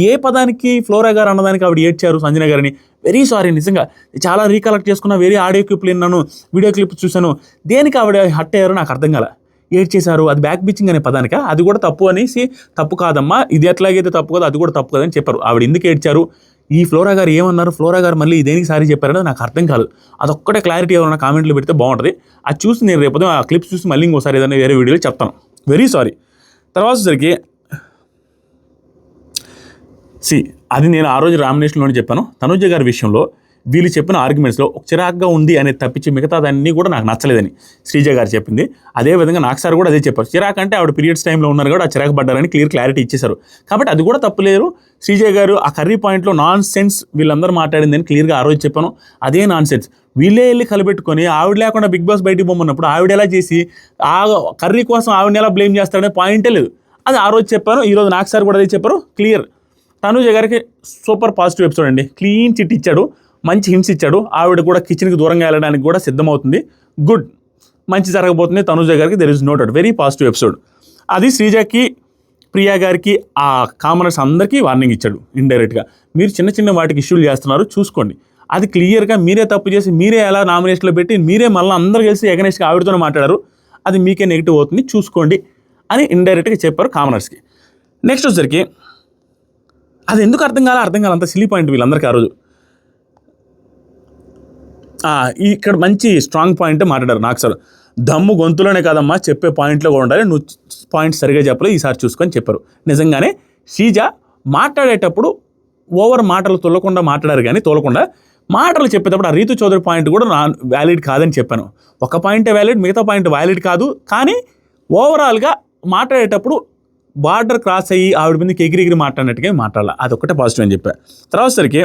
ఏ పదానికి ఫ్లోరా గారు అన్నదానికి ఆవిడ ఏడ్చారు సంజన గారిని. వెరీ సారీ, నిజంగా చాలా రీకలెక్ట్ చేసుకున్నా, వేరే ఆడియో క్లిప్లు విన్నాను, వీడియో క్లిప్ చూశాను, దేనికి ఆవిడ హట్ అయ్యారో నాకు అర్థం కాల. ఏడ్చేశారు, అది బ్యాక్ బిచ్చింగ్ అనే పదానిక, అది కూడా తప్పు అనేసి, తప్పు కాదమ్మా, ఇది ఎట్లాగైతే తప్పు కదా అది కూడా తప్పు కదని చెప్పారు. ఆవిడ ఎందుకు ఏడ్చారు, ఈ ఫ్లోరా గారు ఏమన్నారు, ఫ్లోరా గారు మళ్ళీ దేనికి సారీ చెప్పారనేది నాకు అర్థం కాదు. అదొక్కటే క్లారిటీ ఎవరైనా కామెంట్లో పెడితే బాగుంటుంది. అది చూసి నేను రేపు ఆ క్లిప్స్ చూసి మళ్ళీ ఇంకోసారి ఏదైనా వేరే వీడియోలో చెప్తాను. Very sorry. తర్వాత వచ్చేసరికి అది నేను ఆ రోజు రామినేషన్లోనే చెప్పాను, తనుజ గారి విషయంలో వీళ్ళు చెప్పిన ఆర్గ్యుమెంట్స్లో ఒక చిరాగ్గా ఉంది అనేది తప్పించి మిగతాదన్నీ కూడా నాకు నచ్చలేదని శ్రీజ గారు చెప్పింది. అదేవిధంగా నాకు సార్ కూడా అదే చెప్పారు. చిరాక్ అంటే ఆవిడ పీరియడ్స్ టైంలో ఉన్నారు కూడా ఆ చిరాకు పడ్డారని క్లారిటీ ఇచ్చేశారు. కాబట్టి అది కూడా తప్పులేరు. శ్రీజ గారు ఆ కర్రీ పాయింట్లో నాన్ సెన్స్ వీళ్ళందరూ మాట్లాడిందని క్లియర్గా ఆ రోజు చెప్పాను. అదే నాన్ సెన్స్ వీళ్ళే వెళ్ళి కలిపెట్టుకొని ఆవిడ లేకుండా బిగ్ బాస్ బయటికి పోమన్నప్పుడు ఆవిడ ఎలా చేసి ఆ కర్రీ కోసం ఆవిడని ఎలా బ్లేమ్ చేస్తారనే పాయింటే లేదు. అది ఆ రోజు చెప్పాను, ఈరోజు నాకు సార్ కూడా అదే చెప్పారు. క్లియర్. తనుజ గారికి సూపర్ పాజిటివ్ ఎపిసోడ్ అండి, క్లీన్ చిట్ ఇచ్చాడు, మంచి హింట్స్ ఇచ్చాడు. ఆవిడ కూడా కిచెన్కి దూరంగా వెళ్ళడానికి కూడా సిద్ధమవుతుంది. గుడ్, మంచి జరగబోతుంది తనుజ గారికి. There is no doubt, very positive episode. అది శ్రీజకి, ప్రియా గారికి, ఆ కామనర్స్ అందరికీ వార్నింగ్ ఇచ్చాడు ఇండైరెక్ట్గా. మీరు చిన్న చిన్న వాటికి ఇష్యూలు చేస్తున్నారు, చూసుకోండి. అది క్లియర్గా మీరే తప్పు చేసి మీరే ఎలా నామినేషన్లో పెట్టి మీరే మళ్ళీ అందరూ కలిసి ఎగనెస్ట్గా ఆవిడతోనే మాట్లాడారు, అది మీకే నెగిటివ్ అవుతుంది, చూసుకోండి అని ఇండైరెక్ట్గా చెప్పారు కామనర్స్కి. నెక్స్ట్ వచ్చేసరికి అది ఎందుకు అర్థం కాల అంత సిలీ పాయింట్ వీళ్ళందరికీ ఆ రోజు. ఇక్కడ మంచి స్ట్రాంగ్ పాయింట్ మాట్లాడారు నాకు సార్. దమ్ము గొంతులోనే కాదమ్మా, చెప్పే పాయింట్లో కూడా ఉండాలి, నువ్వు పాయింట్ సరిగా చెప్పలేదు, ఈసారి చూసుకొని చెప్పారు. నిజంగానే శ్రీజ మాట్లాడేటప్పుడు ఓవర్ మాటలు తోలకుండా మాటలు చెప్పేటప్పుడు ఆ రీతు చౌదరి పాయింట్ కూడా వ్యాలిడ్ కాదని చెప్పాను. ఒక పాయింటే వ్యాలిడ్, మిగతా పాయింట్ వ్యాలిడ్ కాదు. కానీ ఓవరాల్గా మాట్లాడేటప్పుడు బార్డర్ క్రాస్ అయ్యి ఆవిడ మీదకి ఎగిరిగిరి మాట్లాడినట్టుగా మాట్లాడాలి, అదొక్కటే పాజిటివ్ అని చెప్పా. తర్వాత సరికి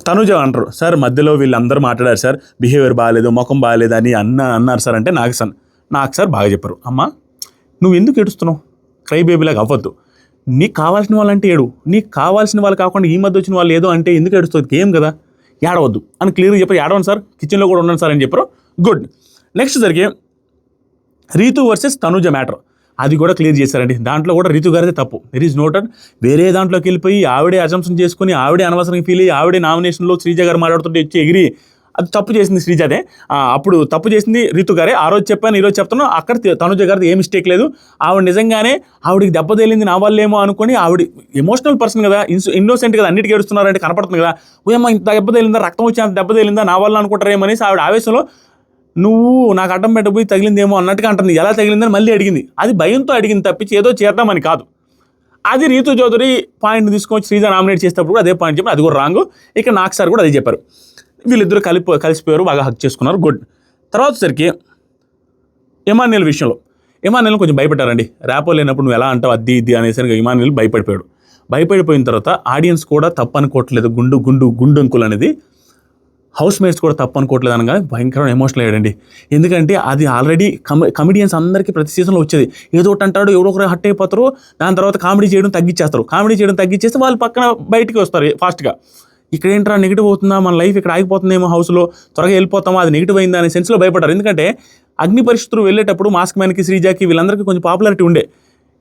తనుజ అంటారు, సార్ మధ్యలో వీళ్ళందరూ మాట్లాడారు సార్, బిహేవియర్ బాగాలేదు, ముఖం బాగాలేదు అని అన్నారు సార్ అంటే నాకు సార్ బాగా చెప్పారు. అమ్మా నువ్వు ఎందుకు ఏడుస్తున్నావు, క్రై బేబీలాగా అవ్వద్దు. నీకు కావాల్సిన వాళ్ళంటే ఏడు, నీకు కావాల్సిన వాళ్ళు కాకుండా ఈ మధ్య వచ్చిన వాళ్ళు ఏదో అంటే ఎందుకు ఏడుస్తుంది, ఏం కదా, ఏడవద్దు అని క్లియర్గా చెప్పారు. ఏడవండి సార్, కిచెన్లో కూడా ఉన్నాను సార్ అని చెప్పారు. గుడ్. నెక్స్ట్ జరిగే రీతు వర్సెస్ తనుజ మ్యాటర్ అది కూడా క్లియర్ చేశారండి. దాంట్లో కూడా రీతు గారిదే తప్పు. There is noted. వేరే దాంట్లోకి వెళ్ళిపోయి ఆవిడే అజంప్షన్ చేసుకుని ఆవిడే అనవసరంగా ఫీల్ అయ్యి ఆవిడే నామినేషన్లో శ్రీజ గారు మాట్లాడుతుంటే వచ్చి ఎగిరి అది తప్పు చేసింది శ్రీజాదే. అప్పుడు తప్పు చేసింది రీతు గారే. ఆ రోజు చెప్పాను, ఈరోజు చెప్తాను. అక్కడ తనుజ గారిది ఏ మిస్టేక్ లేదు. ఆవిడ నిజంగానే ఆవిడికి దెబ్బ తేలింది నా వల్లేమో అనుకుని, ఆవిడ ఎమోషనల్ పర్సన్ కదా, ఇన్నోసెంట్ కదా, అన్నిటికీ ఏడుస్తున్నారంటే కనపడుతుంది కదా. ఏమో ఇంత దెబ్బ తేలిందా, రక్తం వచ్చి దెబ్బ తేలిందా నా వల్ల అనుకుంటారేమనేసి ఆవిడ ఆవేశంలో నువ్వు నాకు అడ్డం పెట్టబోయి తగిలిందేమో అన్నట్టుగా అంటుంది. ఎలా తగిలిందని మళ్ళీ అడిగింది. అది భయంతో అడిగింది తప్పించి ఏదో చేద్దామని కాదు. అది రీతు చౌదరి పాయింట్ తీసుకొని శ్రీజ నామినేట్ చేసేటప్పుడు కూడా అదే పాయింట్ చెప్పి అది కూడా రాంగ్. ఇక నాకు సార్ కూడా అదే చెప్పారు. వీళ్ళిద్దరూ కలిసిపోయారు, బాగా హక్ చేసుకున్నారు, గుడ్. తర్వాత సరికి ఇమాన్యుల్ విషయంలో ఇమాన్యుల్ కొంచెం భయపెట్టారండి. ర్యాపో లేనప్పుడు నువ్వు ఎలా అంటావు అది ఇది అనేసరికి ఇమాన్యుల్ భయపడిపోయిన తర్వాత ఆడియన్స్ కూడా తప్పు అనుకోవట్లేదు. గుండు అంకుల్ అనేది హౌస్ మేట్స్ కూడా తప్పు అనుకోవట్లేదు అనగా భయంకరమైన ఎమోషనల్ అయ్యాడండి. ఎందుకంటే అది ఆల్రెడీ కమెడియన్స్ అందరికీ ప్రతి సీజన్లో వచ్చేది. ఏదో ఒకటి అంటాడు, ఎవరో ఒకరు హట్ అయిపోతారు, దాని తర్వాత కామెడీ చేయడం తగ్గించేస్తే వాళ్ళు పక్కన బయటికి వస్తారు ఫాస్ట్గా. ఇక్కడ ఏంట్రా నెగిటివ్ అవుతుందా, మన లైఫ్ ఇక్కడ ఆగిపోతుందేమో, హౌస్లో త్వరగా వెళ్ళిపోతామా, అది నెగిటివ్ అయిందా అనే సెన్స్లో భయపడ్డారు. ఎందుకంటే అగ్ని పరిస్థితులు వెళ్ళేటప్పుడు మాస్క్ మ్యాన్కి, శ్రీజాకి వీళ్ళందరికీ కొంచెం పాపులారిటీ ఉండే,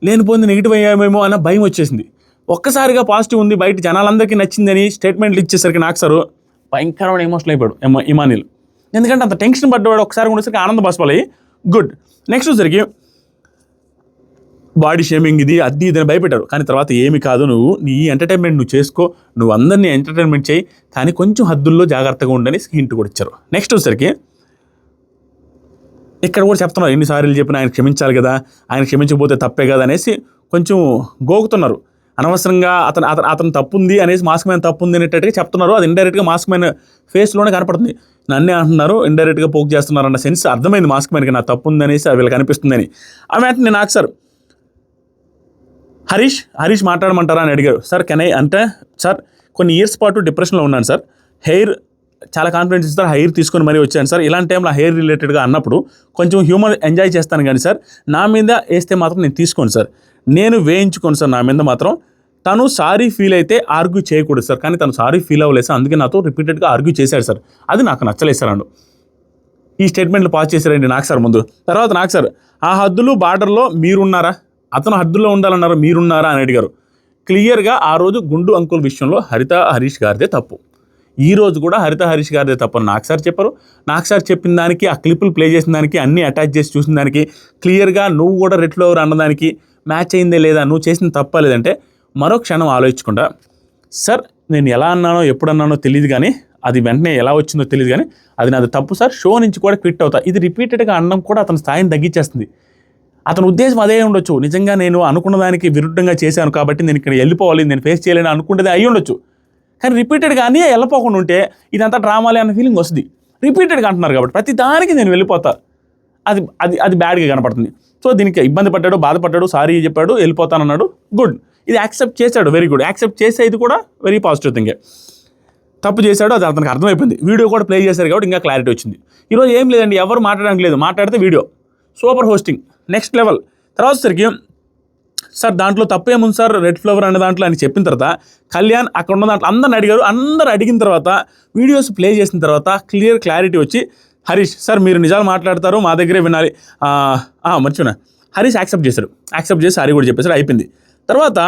లేనిపోయింది నెగిటివ్ అయ్యామేమో అన్న భయం వచ్చేసింది. ఒక్కసారిగా పాజిటివ్ ఉంది, బయట జనాలందరికీ నచ్చిందని స్టేట్మెంట్లు ఇచ్చేసరికి నాకు సార్ భయంకరమైన ఎమోషనల్ అయిపోయాడు ఇమాన్యుల్. ఎందుకంటే అంత టెన్షన్ పడ్డవాడు ఒకసారి ఉండేసరికి ఆనంద బాష్పాలయ్యి గుడ్. నెక్స్ట్ వచ్చరికి బాడీ షేమింగ్ ఇది అని భయపెట్టారు. కానీ తర్వాత ఏమి కాదు, నువ్వు నీ ఎంటర్టైన్మెంట్ నువ్వు చేసుకో, నువ్వు అందరినీ ఎంటర్టైన్మెంట్ చేయి, కానీ కొంచెం హద్దుల్లో జాగ్రత్తగా ఉండని హింట్ కూడా ఇచ్చారు. నెక్స్ట్ వచ్చరికి ఇక్కడ కూడా చెప్తున్నారు, ఎన్నిసార్లు చెప్పినా ఆయన క్షమించాలి కదా, ఆయన క్షమించకపోతే తప్పే కదా అనేసి కొంచెం గోగుతున్నారు. అనవసరంగా అతను తప్పుంది అనేసి మాస్క్ మ్యాన్ తప్పుంది అనేటట్టుగా చెప్తున్నారు. అది ఇండైరెక్ట్గా మాస్క్ మ్యాన్ ఫేస్లోనే కనపడుతుంది. నన్నే అంటున్నారు, ఇండైరెక్ట్గా పోక్ చేస్తున్నారు అన్న సెన్స్ అర్థమైంది మాస్క్ మ్యాన్కి, నా తప్పు ఉంది అనేసి వీళ్ళకి అనిపిస్తుందని. ఆ మ్యాట్ నేను నాకు సార్ హరీష్ మాట్లాడమంటారా అని అడిగారు. సార్ కెనై అంటే సార్ కొన్ని ఇయర్స్ పాటు డిప్రెషన్లో ఉన్నాను సార్, హెయిర్ చాలా కాన్ఫిడెన్స్ ఇస్తారు, హెయిర్ తీసుకొని మరీ వచ్చాను సార్. ఇలాంటి టైంలో హెయిర్ రిలేటెడ్గా అన్నప్పుడు కొంచెం హ్యూమర్ ఎంజాయ్ చేస్తాను కానీ సార్ నా మీద వేస్తే మాత్రం నేను తీసుకోను సార్, నేను వేయించుకోను సార్ నా మీద మాత్రం. తను సారీ ఫీల్ అయితే ఆర్గ్యూ చేయకూడదు సార్, కానీ తను సారీ ఫీల్ అవ్వలేదు సార్, అందుకే నాతో రిపీటెడ్గా ఆర్గ్యూ చేశాడు సార్, అది నాకు నచ్చలేదు సార్ అండు. ఈ స్టేట్మెంట్లు పాస్ చేశారండి నాకు సార్ ముందు. తర్వాత నాకు సార్ ఆ హద్దులు బార్డర్లో మీరున్నారా, అతను హద్దుల్లో ఉండాలన్నారు, మీరున్నారా అని అడిగారు. క్లియర్గా ఆ రోజు గుండు అంకుల్ విషయంలో హరీష్ గారిదే తప్పు, ఈ రోజు కూడా హరీష్ గారిదే తప్పు నాకు సార్ చెప్పారు. నాకు సార్ చెప్పిన దానికి, ఆ క్లిప్పులు ప్లే చేసిన దానికి, అన్నీ అటాచ్ చేసి చూసిన దానికి, క్లియర్గా నువ్వు కూడా రెడ్ ఫ్లవర్ అన్నదానికి మ్యాచ్ అయిందే లేదా, నువ్వు చేసిన తప్ప లేదంటే మరో క్షణం ఆలోచించకుండా సార్ నేను ఎలా అన్నానో ఎప్పుడు అన్నానో తెలియదు కానీ, అది వెంటనే ఎలా వచ్చిందో తెలియదు కానీ అది నాది తప్పు సార్, షో నుంచి కూడా క్విట్ అవుతా. ఇది రిపీటెడ్గా అనడం కూడా అతని స్థాయిని తగ్గించేస్తుంది. అతని ఉద్దేశం అదే ఉండొచ్చు, నిజంగా నేను అనుకున్న దానికి విరుద్ధంగా చేశాను కాబట్టి నేను ఇక్కడ వెళ్ళిపోవాలి, నేను ఫేస్ చేయలేని అనుకుంటే అయ్యి ఉండొచ్చు. కానీ రిపీటెడ్గా అని వెళ్ళిపోకుండా ఉంటే ఇదంతా డ్రామాలే అన్న ఫీలింగ్ వస్తుంది. రిపీటెడ్గా అంటున్నారు కాబట్టి ప్రతి దానికి నేను వెళ్ళిపోతా, అది అది అది బ్యాడ్గా కనపడుతుంది. సో దీనికి ఇబ్బంది పడ్డాడు, బాధపడ్డాడు, సారీ చెప్పాడు, వెళ్ళిపోతానన్నాడు, గుడ్. ఇది యాక్సెప్ట్ చేశాడు, వెరీ గుడ్. యాక్సెప్ట్ చేసేది కూడా వెరీ పాజిటివ్ థింగే. తప్పు చేశాడు, అది అతనికి అర్థమైపోయింది. వీడియో కూడా ప్లే చేశారు కాబట్టి ఇంకా క్లారిటీ వచ్చింది. ఈరోజు ఏం లేదండి, ఎవరు మాట్లాడడానికి లేదు, మాట్లాడితే video super hosting next level. తర్వాత సరికి సార్ దాంట్లో తప్పేముంది సార్ రెడ్ ఫ్లవర్ అనే దాంట్లో అని చెప్పిన తర్వాత కళ్యాణ్ అక్కడ ఉన్న దాంట్లో అందరిని అడిగారు. అందరు అడిగిన తర్వాత వీడియోస్ ప్లే చేసిన తర్వాత క్లారిటీ వచ్చి హరీష్ సార్ మీరు నిజాలు మాట్లాడతారు, మా దగ్గరే వినాలి, మర్చిపోయినా హరీష్ యాక్సెప్ట్ చేశాడు. యాక్సెప్ట్ చేసి హరి కూడా చెప్పేశాడు, అయిపోయింది. తర్వాత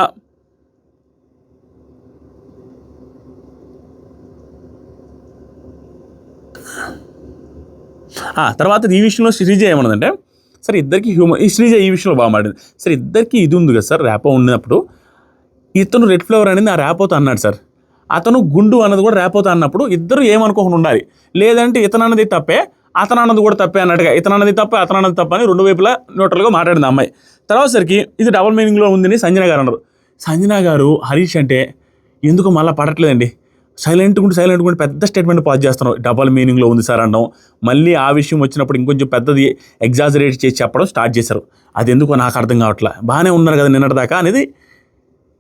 ఈ విషయంలో శ్రీజ ఏమన్నదంటే సార్ ఇద్దరికి ఈ శ్రీజ ఈ విషయంలో బాగా మాట్లాడింది. సార్ ఇద్దరికి ఇది ఉంది కదా సార్, ర్యాపో ఉన్నప్పుడు ఇతను రెడ్ ఫ్లవర్ అనేది ఆ ర్యాపోతో అన్నాడు సార్, అతను గుండు అన్నది కూడా ర్యాపోతో అన్నప్పుడు ఇద్దరు ఏమనుకోకుండా ఉండాలి. లేదంటే ఇతను అన్నది తప్పే, అతను అన్నది కూడా తప్పే అన్నట్టుగా ఇతను అన్నది తప్పే, అతను అన్నది తప్ప అని రెండు వైపులా న్యూట్రల్గా మాట్లాడింది అమ్మాయి. తర్వాత సరికి ఇది డబుల్ మీనింగ్లో ఉందని సంజన గారు అన్నారు. సంజన గారు హరీష్ అంటే ఎందుకు మళ్ళీ పడట్లేదండి, సైలెంట్గా పెద్ద స్టేట్మెంట్ పాస్ చేస్తున్నాం, డబల్ మీనింగ్లో ఉంది సార్ అనడం, మళ్ళీ ఆ విషయం వచ్చినప్పుడు ఇంకొంచెం పెద్దది ఎగ్జాజరేట్ చేసి చెప్పడం స్టార్ట్ చేశారు. అది ఎందుకో నాకు అర్థం కావట్లా, బాగానే ఉన్నారు కదా నిన్నటిదాకా అనేది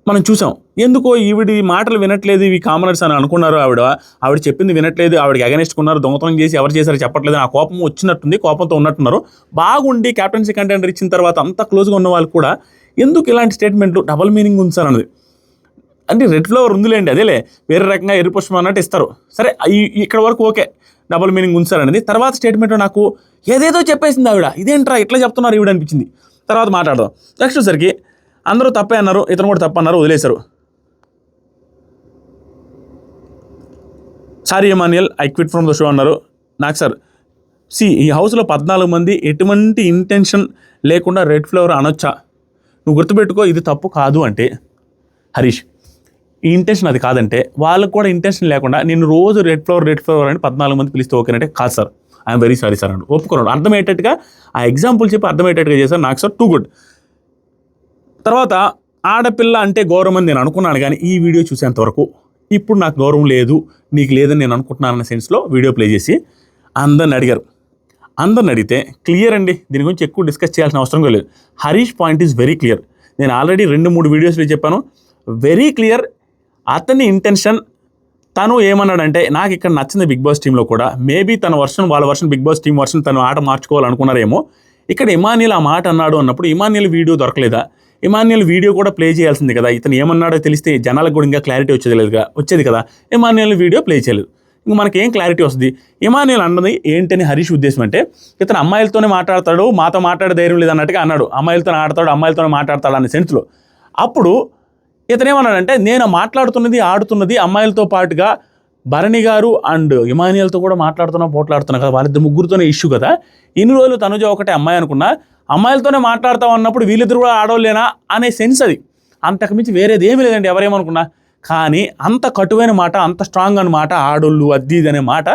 మనం చూసాం. ఎందుకో ఈవిడి మాటలు వినట్లేదు, ఇవి కామనర్స్ అని అనుకున్నారు. ఆవిడ చెప్పింది వినట్లేదు, ఆవిడకి అగెనిస్ట్ ఉన్నారు, దొంగతనం చేసి ఎవరు చేశారో చెప్పట్లేదు, ఆ కోపం వచ్చినట్టుంది, కోపంతో ఉన్నట్టున్నారు. బాగుండి క్యాప్టెన్సీ కంటెండర్ ఇచ్చిన తర్వాత అంత క్లోజ్గా ఉన్న వాళ్ళు కూడా ఎందుకు ఇలాంటి స్టేట్మెంట్లు డబల్ మీనింగ్ ఉంది సార్ అన్నది. అంటే రెడ్ ఫ్లవర్ ఉందిలేండి, అదేలే వేరే రకంగా ఎరుపు పుష్పం అన్నట్టు ఇస్తారు. సరే ఇక్కడ వరకు ఓకే, డబుల్ మీనింగ్ ఉంచారనేది. తర్వాత స్టేట్మెంట్లో నాకు ఏదేదో చెప్పేసింది ఆవిడ, ఇదేంట్రా ఇట్లా చెప్తున్నారు ఈవిడ అనిపించింది. తర్వాత మాట్లాడదాం. నెక్స్ట్ వచ్చేసరికి అందరూ తప్పే అన్నారు, ఇతను కూడా తప్పన్నారు, వదిలేశారు. Sorry Emmanuel, I quit from the show అన్నారు. నాకు సార్ ఈ హౌస్లో 14 మంది ఎటువంటి ఇంటెన్షన్ లేకుండా రెడ్ ఫ్లవర్ అనొచ్చా? నువ్వు గుర్తుపెట్టుకో, ఇది తప్పు కాదు అంటే హరీష్, ఈ ఇంటెన్షన్ అది కాదంటే వాళ్ళకు కూడా ఇంటెన్షన్ లేకుండా నేను రోజు రెడ్ ఫ్లవర్ అని 14 మంది పిలిస్తే ఓకేనంటే కాదు sir, I'm very sorry sir అని ఒప్పుకున్నాడు. అర్థమయ్యేటట్టుగా ఆ ఎగ్జాంపుల్ చెప్పి అర్థమయ్యేటట్టుగా చేశారు. నాకు సార్ టూ గుడ్. తర్వాత ఆడపిల్ల అంటే గౌరవం అని నేను అనుకున్నాను, కానీ ఈ వీడియో చూసేంతవరకు ఇప్పుడు నాకు గౌరవం లేదు, నీకు లేదని నేను అనుకుంటున్నానన్న సెన్స్లో వీడియో ప్లే చేసి అందరిని అడిగారు. అందరిని అడిగితే క్లియర్ అండి, దీని గురించి ఎక్కువ డిస్కస్ చేయాల్సిన అవసరం లేదు. Harish point is very clear. నేను ఆల్రెడీ 2-3 వీడియోస్లో చెప్పాను, వెరీ క్లియర్. అతని ఇంటెన్షన్, తను ఏమన్నాడంటే నాకు ఇక్కడ నచ్చింది బిగ్ బాస్ టీంలో కూడా మేబీ తన వాళ్ళ version Bigg Boss team version తను ఆట మార్చుకోవాలనుకున్నారేమో. ఇక్కడ ఇమాన్యుయల్ ఆ మాట అన్నాడు అన్నప్పుడు ఇమాన్యుయల్ వీడియో దొరకలేదా? ఇమాన్యుయల్ వీడియో కూడా ప్లే చేయాల్సింది కదా. ఇతను ఏమన్నాడో తెలిస్తే జనాలకు కూడా ఇంకా క్లారిటీ వచ్చేది కదా. ఇమాన్యుయల్ వీడియో ప్లే చేయలేదు, ఇంక మనకి ఏం క్లారిటీ వస్తుంది? ఇమాన్యుయల్ అన్నది ఏంటని హరీష్ ఉద్దేశం అంటే ఇతను అమ్మాయిలతోనే మాట్లాడతాడు, మాతో మాట్లాడే ధైర్యం లేదన్నట్టుగా అన్నాడు. అమ్మాయిలతో ఆడతాడు, అమ్మాయిలతోనే మాట్లాడతాడు అనే సెన్స్లో. అప్పుడు ఇతను ఏమన్నాడంటే నేను ఆడుతున్నది అమ్మాయిలతో పాటుగా భరణి గారు అండ్ ఇమాన్యుయల్తో కూడా పోట్లాడుతున్నా కదా, వాళ్ళిద్దరు ముగ్గురుతోనే ఇష్యూ కదా. ఇన్ని రోజులు తనుజ ఒకటే అమ్మాయి అనుకున్నా, అమ్మాయిలతోనే మాట్లాడతాం అన్నప్పుడు వీళ్ళిద్దరు కూడా ఆడోళ్ళేనా అనే సెన్స్ అది. అంతకుమించి వేరేది ఏమీ లేదండి ఎవరేమనుకున్నా. కానీ అంత కటువైన మాట, అంత స్ట్రాంగ్ అన్న మాట, ఆడోళ్ళు అది ఇది అనే మాట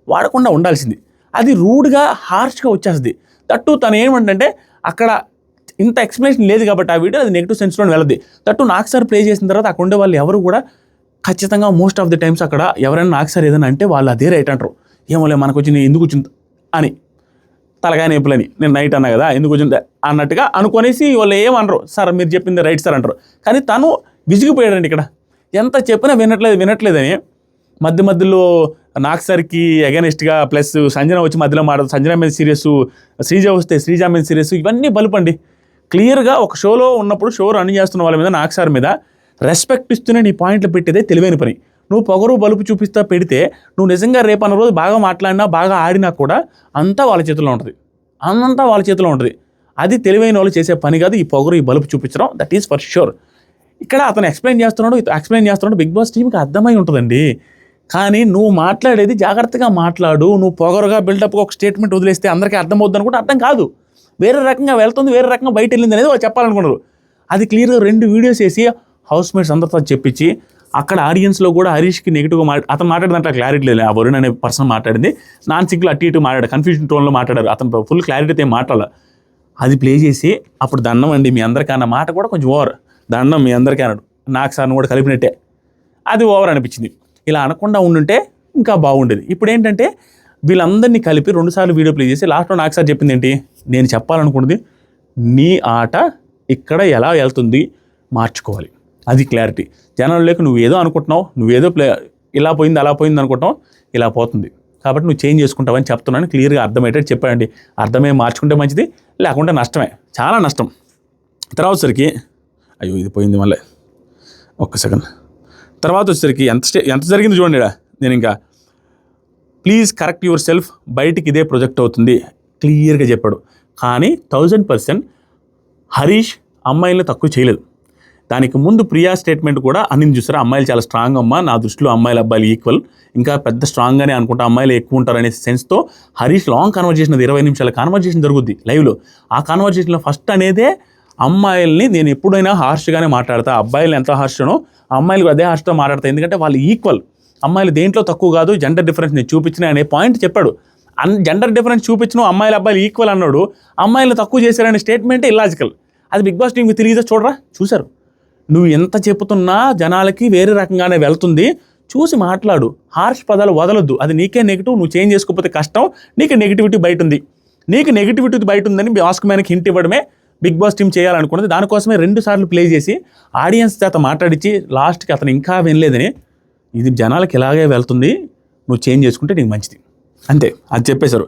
వాడకుండా ఉండాల్సింది. అది రూడ్గా హార్ష్గా వచ్చేస్తుంది. తట్టు తను ఏమంటే అక్కడ ఇంత ఎక్స్ప్లెనేషన్ లేదు కాబట్టి ఆ వీడియో అది నెగిటివ్ సెన్స్లో వెళ్ళదు. తట్టు నాకు సార్ ప్లే చేసిన తర్వాత అక్కడ ఉండే వాళ్ళు ఎవరు కూడా ఖచ్చితంగా మోస్ట్ ఆఫ్ ది టైమ్స్ అక్కడ ఎవరైనా నాకు సార్ ఏదైనా అంటే వాళ్ళు అదే రైట్ అంటారు. ఏమోలే మనకు వచ్చింది ఎందుకు వచ్చింది అని, తలగా నేపులని నేను నైట్ అన్నా కదా ఎందుకు వచ్చింది అన్నట్టుగా అనుకునేసి వాళ్ళు ఏమనరు, సార్ మీరు చెప్పింది రైట్ సార్ అంటారు. కానీ తను విసిగిపోయాడండి. ఇక్కడ ఎంత చెప్పినా వినట్లేదని మధ్యలో నాకు సార్కి అగెనిస్ట్గా ప్లస్ సంజన వచ్చి మధ్యలో మాట్లాడు, సంజన మీద సీరియస్, శ్రీజ వస్తే శ్రీజ మీద సీరియస్, ఇవన్నీ బలుపండి. క్లియర్గా ఒక షోలో ఉన్నప్పుడు షో రన్ చేస్తున్న వాళ్ళ మీద నాకు సార్ మీద రెస్పెక్ట్ ఇస్తూనే నీ పాయింట్లు పెట్టేదే తెలివైన పని. నువ్వు పొగరు బలుపు చూపిస్తా పెడితే నువ్వు నిజంగా రేపు అన్న రోజు బాగా మాట్లాడినా బాగా ఆడినా కూడా అంతా వాళ్ళ చేతిలో ఉంటుంది. అది తెలివైన వాళ్ళు చేసే పని కాదు ఈ పొగరు ఈ బలుపు చూపించడం, దట్ ఈస్ ఫర్ షూర్. ఇక్కడ అతను ఎక్స్ప్లెయిన్ చేస్తున్నాడు బిగ్ బాస్ టీంకి అర్థమై ఉంటుందండి. కానీ నువ్వు మాట్లాడేది జాగ్రత్తగా మాట్లాడు. నువ్వు పొగరుగా బిల్డప్గా ఒక స్టేట్మెంట్ వదిలేస్తే అందరికీ అర్థమవుద్ది అనుకుంటే అర్థం కాదు. వేరే రకంగా వెళ్తుంది, వేరే రకంగా బయట వెళ్ళింది అనేది వాళ్ళు చెప్పాలనుకున్నారు. అది క్లియర్గా 2 వీడియోస్ వేసి హౌస్ మేట్స్ అందరితో చెప్పించి అక్కడ ఆడియన్స్లో కూడా హరీష్కి నెగిటివ్గా అతను మాట్లాడినంటే క్లారిటీ లేదు. ఆ వరుణ్ అనే పర్సన్ మాట్లాడింది నాన్ సిగ్గులు అటు ఇటు మాట్లాడారు, కన్ఫ్యూజన్ టోన్లో మాట్లాడారు. అతను ఫుల్ క్లారిటీతో ఏం మాట్లాడాలి. అది ప్లే చేసి అప్పుడు దండం అండి మీ అందరికీ అన్న మాట కూడా కొంచెం ఓవర్. దండం మీ అందరికీ అన్నాడు, నాకు సార్ని కూడా కలిపినట్టే, అది ఓవర్ అనిపించింది. ఇలా అనకుండా ఉండుంటే ఇంకా బాగుండేది. ఇప్పుడు ఏంటంటే వీళ్ళందరినీ కలిపి 2 సార్లు వీడియో ప్లే చేసి లాస్ట్లో నాకు సార్ చెప్పింది ఏంటి, నేను చెప్పాలనుకున్నది నీ ఆట ఇక్కడ ఎలా వెళ్తుంది మార్చుకోవాలి, అది క్లారిటీ. జనాల్లోకి నువ్వేదో అనుకుంటున్నావు, నువ్వేదో ఇలా పోయింది అలా పోయింది అనుకుంటున్నావు, ఇలా పోతుంది కాబట్టి నువ్వు చేంజ్ చేసుకుంటావని చెప్తున్నాను. క్లియర్గా అర్థమయ్యేటట్టు చెప్పాడండి. అర్థమే మార్చుకుంటే మంచిది, లేకుంటే నష్టమే, చాలా నష్టం. తర్వాత వచ్చరికి అయ్యో ఇది పోయింది మళ్ళీ ఒక్క సెకండ్. తర్వాత వచ్చేసరికి ఎంత జరిగింది చూడండి. నేను ఇంకా ప్లీజ్ కరెక్ట్ యువర్ సెల్ఫ్, బయటికి ఇదే ప్రొజెక్ట్ అవుతుంది క్లియర్గా చెప్పాడు. కానీ 1000% హరీష్ అమ్మాయిలను తక్కువ చేయలేదు. దానికి ముందు ప్రియా స్టేట్మెంట్ కూడా అన్నింది చూసారా, అమ్మాయిలు చాలా స్ట్రాంగ్ అమ్మ, నా దృష్టిలో అమ్మాయిలు అబ్బాయిలు ఈక్వల్, ఇంకా పెద్ద స్ట్రాంగ్గానే అనుకుంటా అమ్మాయిలు ఎక్కువ ఉంటారనే సెన్స్తో హరీష్ లాంగ్ కన్వర్జేషన్, 20 నిమిషాల కన్వర్జేషన్ జరుగుద్ది లైవ్లో. ఆ కన్వర్జేషన్లో ఫస్ట్ అనేదే అమ్మాయిల్ని నేను ఎప్పుడైనా హార్ష్గానే మాట్లాడతా, అబ్బాయిలు ఎంత హార్ష్నో అమ్మాయిలు అదే హార్ష్తో మాట్లాడతా, ఎందుకంటే వాళ్ళు ఈక్వల్, అమ్మాయిలు దేంట్లో తక్కువ కాదు, జెండర్ డిఫరెన్స్ నేను చూపించిన అనే పాయింట్ చెప్పాడు. జెండర్ డిఫరెన్స్ చూపించను, అమ్మాయిలు అబ్బాయిలు ఈక్వల్ అన్నాడు, అమ్మాయిలు తక్కువ చేశారనే స్టేట్మెంటే ఇల్లాజికల్. అది బిగ్ బాస్ టీంకి తెలియదు, చూశారు. నువ్వు ఎంత చెప్తున్నా జనాలకి వేరే రకంగానే వెళ్తుంది, చూసి మాట్లాడు, హార్ష్ పదాలు వదలొద్దు. అది నీకే నెగిటివ్, నువ్వు చేంజ్ చేసుకోకపోతే కష్టం, నీకు నెగిటివిటీ బయట ఉంది, నీకు నెగిటివిటీ బయట ఉందని మాస్క్ మ్యాన్కి హింట్ ఇవ్వడమే బిగ్ బాస్ టీం చేయాలనుకున్నది. దానికోసమే 2 సార్లు ప్లే చేసి ఆడియన్స్ చేత మాట్లాడించి లాస్ట్కి అతను ఇంకా వినలేదని, ఇది జనాలకి ఇలాగే వెళ్తుంది, నువ్వు చేంజ్ చేసుకుంటే నీకు మంచిది అంతే, అది చెప్పేశారు.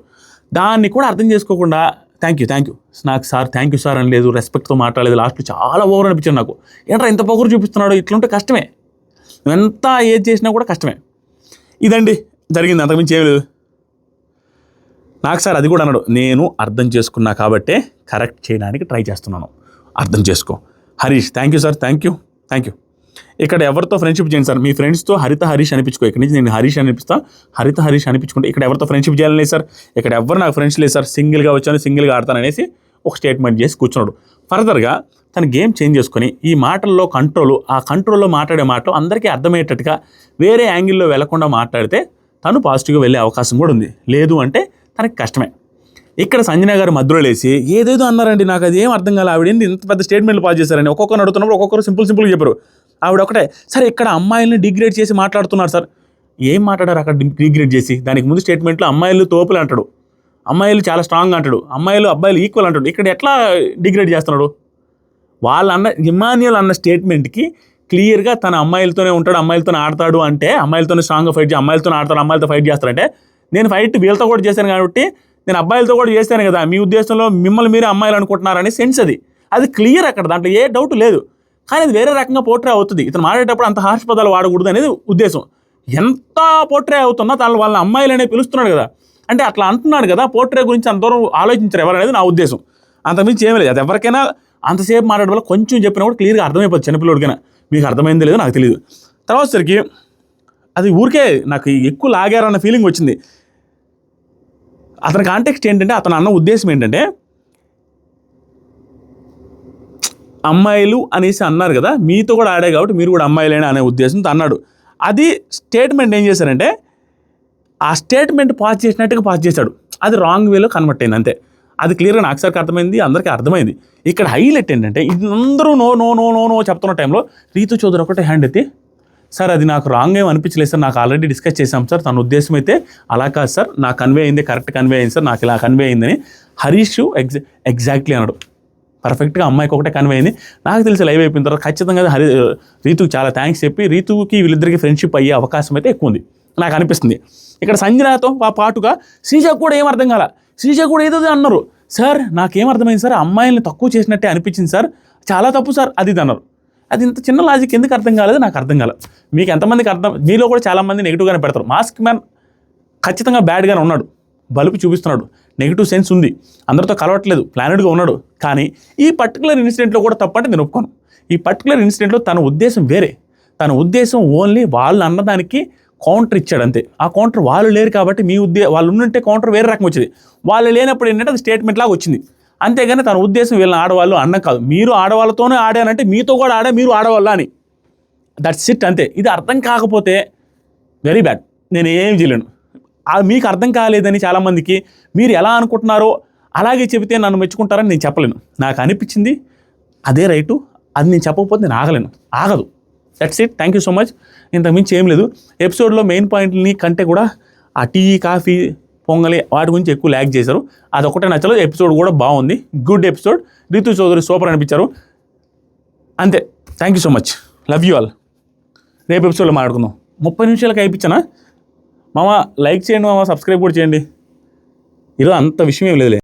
దాన్ని కూడా అర్థం చేసుకోకుండా థ్యాంక్ యూ నాకు సార్ థ్యాంక్ యూ సార్ అని లేదు, రెస్పెక్ట్తో మాట్లాడలేదు, లాస్ట్లో చాలా ఓవర్ అనిపించింది నాకు. ఏంట్రా ఇంత పొగరు చూపిస్తున్నాడు, ఇట్లుంటే కష్టమే. నువ్వు ఎంత ఏది చేసినా కూడా కష్టమే. ఇదండి జరిగింది, అంతకుమించి ఏం లేదు. నాకు సార్ అది కూడా అన్నాడు, నేను అర్థం చేసుకున్నా కాబట్టే కరెక్ట్ చేయడానికి ట్రై చేస్తున్నాను, అర్థం చేసుకో. Harish thank you sir, thank you. ఇక్కడ ఎవరితో ఫ్రెండ్షిప్ చేయండి సార్, మీ ఫ్రెండ్స్తో హరిత హరీష్ అనిపించుకో. ఇక్కడ నుంచి నేను హరీష్ అనిపిస్తా, హరిత హరీష్ అనిపించుకుంటే ఇక్కడ ఎవరితో ఫ్రెండ్షిప్ చేయాలని లేదు సార్, ఇక్కడ ఎవరు నాకు ఫ్రెండ్స్ లేదు సార్, సింగిల్గా వచ్చాను, సింగిల్గా ఆడతాననేసి ఒక స్టేట్మెంట్ చేసి కూర్చున్నాడు. ఫర్దర్గా తన గేమ్ చేంజ్ చేసుకొని ఈ మాటల్లో ఆ కంట్రోల్లో మాట్లాడే మాటలు అందరికీ అర్థమయ్యేటట్టుగా వేరే యాంగిల్లో వెళ్లకుండా మాట్లాడితే తను పాజిటివ్గా వెళ్ళే అవకాశం కూడా ఉంది. లేదు అంటే తనకి కష్టమే. ఇక్కడ సంజన గారు మధ్యలో లేసి ఏదేదో అన్నారండి, నాకు అది ఏం అర్థం కాదు, ఆవిడ ఏంటి ఇంత పెద్ద స్టేట్మెంట్లు పాస్ చేశారని. ఒక్కొక్కరు అడుగుతున్నప్పుడు ఒక్కొక్కరు సింపుల్గా చెప్పారు. ఆవిడ ఒకటే, సరే ఇక్కడ అమ్మాయిల్ని డిగ్రేడ్ చేసి మాట్లాడుతున్నారు సార్. ఏం మాట్లాడారు అక్కడ డిగ్రేడ్ చేసి? దానికి ముందు స్టేట్మెంట్లో అమ్మాయిలు తోపులు అంటాడు, అమ్మాయిలు చాలా స్ట్రాంగ్ అంటాడు, అబ్బాయిలు ఈక్వల్ అంటాడు. ఇక్కడ ఎట్లా డిగ్రేడ్ చేస్తున్నాడు? ఇమాన్యుయల్ అన్న స్టేట్మెంట్కి క్లియర్గా తన అమ్మాయిలతోనే ఉంటాడు, అమ్మాయిలతోనే ఆడతాడు అంటే, అమ్మాయిలతోనే స్ట్రాంగ్గా ఫైట్ అమ్మాయిలతోనే ఆడతాడు, అమ్మాయిలతో ఫైట్ చేస్తారంటే, నేను ఫైట్ వీళ్ళతో కూడా చేశాను కాబట్టి నేను అబ్బాయిలతో కూడా చేశాను కదా, మీ ఉద్దేశంలో మిమ్మల్ని మీరే అమ్మాయిలు అనుకుంటున్నారని సెన్స్ అది క్లియర్ అక్కడ, దాంట్లో ఏ డౌట్ లేదు. కానీ అది వేరే రకంగా పోర్ట్రే అవుతుంది. ఇతను మాట్లాడేటప్పుడు అంత హార్ష్ పదాలు వాడకూడదు అనేది ఉద్దేశం. ఎంత పోర్ట్రే అవుతున్నా తను వాళ్ళ అమ్మాయిలనే పిలుస్తున్నాడు కదా, అంటే అట్లా అంటున్నాడు కదా, పోర్ట్రే గురించి అంత దూరం ఆలోచించారు ఎవరనేది నా ఉద్దేశం. అంతకుమించి ఏమీ లేదు. అది ఎవరికైనా అంతసేపు మాట్లాడడం వల్ల కొంచెం చెప్పినా కూడా క్లియర్గా అర్థమైపోతుంది చిన్నపిల్లడికైనా. మీకు అర్థమైందో లేదో నాకు తెలియదు. తర్వాత సరికి అది ఊరికే నాకు ఎక్కువ లాగారన్న ఫీలింగ్ వచ్చింది. అతని కాంటెక్స్ట్ ఏంటంటే, అతను అన్న ఉద్దేశం ఏంటంటే, అమ్మాయిలు అనేసి అన్నారు కదా, మీతో కూడా ఆడే కాబట్టి మీరు కూడా అమ్మాయిలేనా అనే ఉద్దేశంతో అన్నాడు. అది స్టేట్మెంట్ ఏం చేశారంటే, ఆ స్టేట్మెంట్ పాస్ చేసినట్టుగా పాస్ చేశాడు. అది రాంగ్ వేలో కన్వర్ట్ అయింది అంతే. అది క్లియర్గా నాకు సార్కి అర్థమైంది, అందరికీ అర్థమైంది. ఇక్కడ హైలైట్ ఏంటంటే, ఇది అందరూ no no no no no చెప్తున్న టైంలో రీతు చౌదరి ఒకటే హ్యాండ్ ఎత్తి, సార్ అది నాకు రాంగ్ ఏం అనిపించలేదు సార్, నాకు ఆల్రెడీ డిస్కస్ చేశాం సార్, తన ఉద్దేశం అయితే అలా కాదు సార్, నాకు కన్వే అయింది, కరెక్ట్ కన్వే అయింది సార్, నాకు ఇలా కన్వే అయిందని హరీష్ ఎగ్జాక్ట్లీ అన్నాడు. పర్ఫెక్ట్గా అమ్మాయికి ఒకటే కన్వే అయింది. నాకు తెలిసి లైవ్ అయిపోయిన తర్వాత ఖచ్చితంగా రీతుకి చాలా థ్యాంక్స్ చెప్పి రీతుకి వీళ్ళిద్దరికి ఫ్రెండ్షిప్ అయ్యే అవకాశం అయితే ఎక్కువ ఉంది నాకు అనిపిస్తుంది. ఇక్కడ సంజనాతో పాటుగా శ్రీజకు కూడా ఏం అర్థం కాల, శ్రీజ కూడా ఏదో అన్నారు, సార్ నాకేం అర్థమైంది సార్, అమ్మాయిల్ని తక్కువ చేసినట్టే అనిపించింది సార్, చాలా తప్పు సార్ అది అన్నారు. అది ఇంత చిన్న లాజిక్ ఎందుకు అర్థం కాలేదు నాకు అర్థం కాలేదు. మీకు ఎంతమందికి అర్థం? మీలో కూడా చాలామంది నెగిటివ్గానే పెడతారు. మాస్క్ మ్యాన్ ఖచ్చితంగా బ్యాడ్గానే ఉన్నాడు, బలుపు చూపిస్తున్నాడు, నెగిటివ్ సెన్స్ ఉంది, అందరితో కలవట్లేదు, ప్లానెడ్గా ఉన్నాడు. కానీ ఈ పర్టికులర్ ఇన్సిడెంట్లో కూడా తప్పంటే నేను ఒప్పుకోను. ఈ పర్టికులర్ ఇన్సిడెంట్లో తన ఉద్దేశం వేరే, తన ఉద్దేశం ఓన్లీ వాళ్ళు అన్నదానికి కౌంటర్ ఇచ్చాడు అంతే. ఆ కౌంటర్ వాళ్ళు లేరు కాబట్టి వాళ్ళు ఉంటే కౌంటర్ వేరే రకం వచ్చేది. వాళ్ళు లేనప్పుడు ఏంటంటే అది స్టేట్మెంట్ లాగా వచ్చింది. అంతేగాని తన ఉద్దేశం వీళ్ళని ఆడవాళ్ళు అన్న కాదు, మీరు ఆడవాళ్ళతోనే ఆడానంటే మీతో కూడా ఆడా, మీరు ఆడవాళ్ళ అని, దట్స్ ఇట్ అంతే. ఇది అర్థం కాకపోతే వెరీ బ్యాడ్, నేను ఏం చేయలేను. మీకు అర్థం కాలేదని చాలామందికి మీరు ఎలా అనుకుంటున్నారో అలాగే చెబితే నన్ను మెచ్చుకుంటారని నేను చెప్పలేను. నాకు అనిపించింది అదే రైటు, అది నేను చెప్పకపోతే నేను ఆగదు. That's it, thank you so much. ఇంతకుమించి ఏం లేదు. ఎపిసోడ్లో మెయిన్ పాయింట్ని కంటే కూడా ఆ టీ, కాఫీ, పొంగలి వాటి గురించి ఎక్కువ ల్యాగ్ చేశారు. అదొకటే నచ్చలేదు. ఎపిసోడ్ కూడా బాగుంది, good episode. Rithu Chowdary super అనిపించారు అంతే. Thank you so much, love you all. రేపు ఎపిసోడ్లో మాట్లాడుకుందాం. 30 నిమిషాలకి అయిపించానా మామ? లైక్ చేయండి మామ, సబ్స్క్రైబ్ కూడా చేయండి. ఈరోజు అంత విషయం ఏం లేదులే.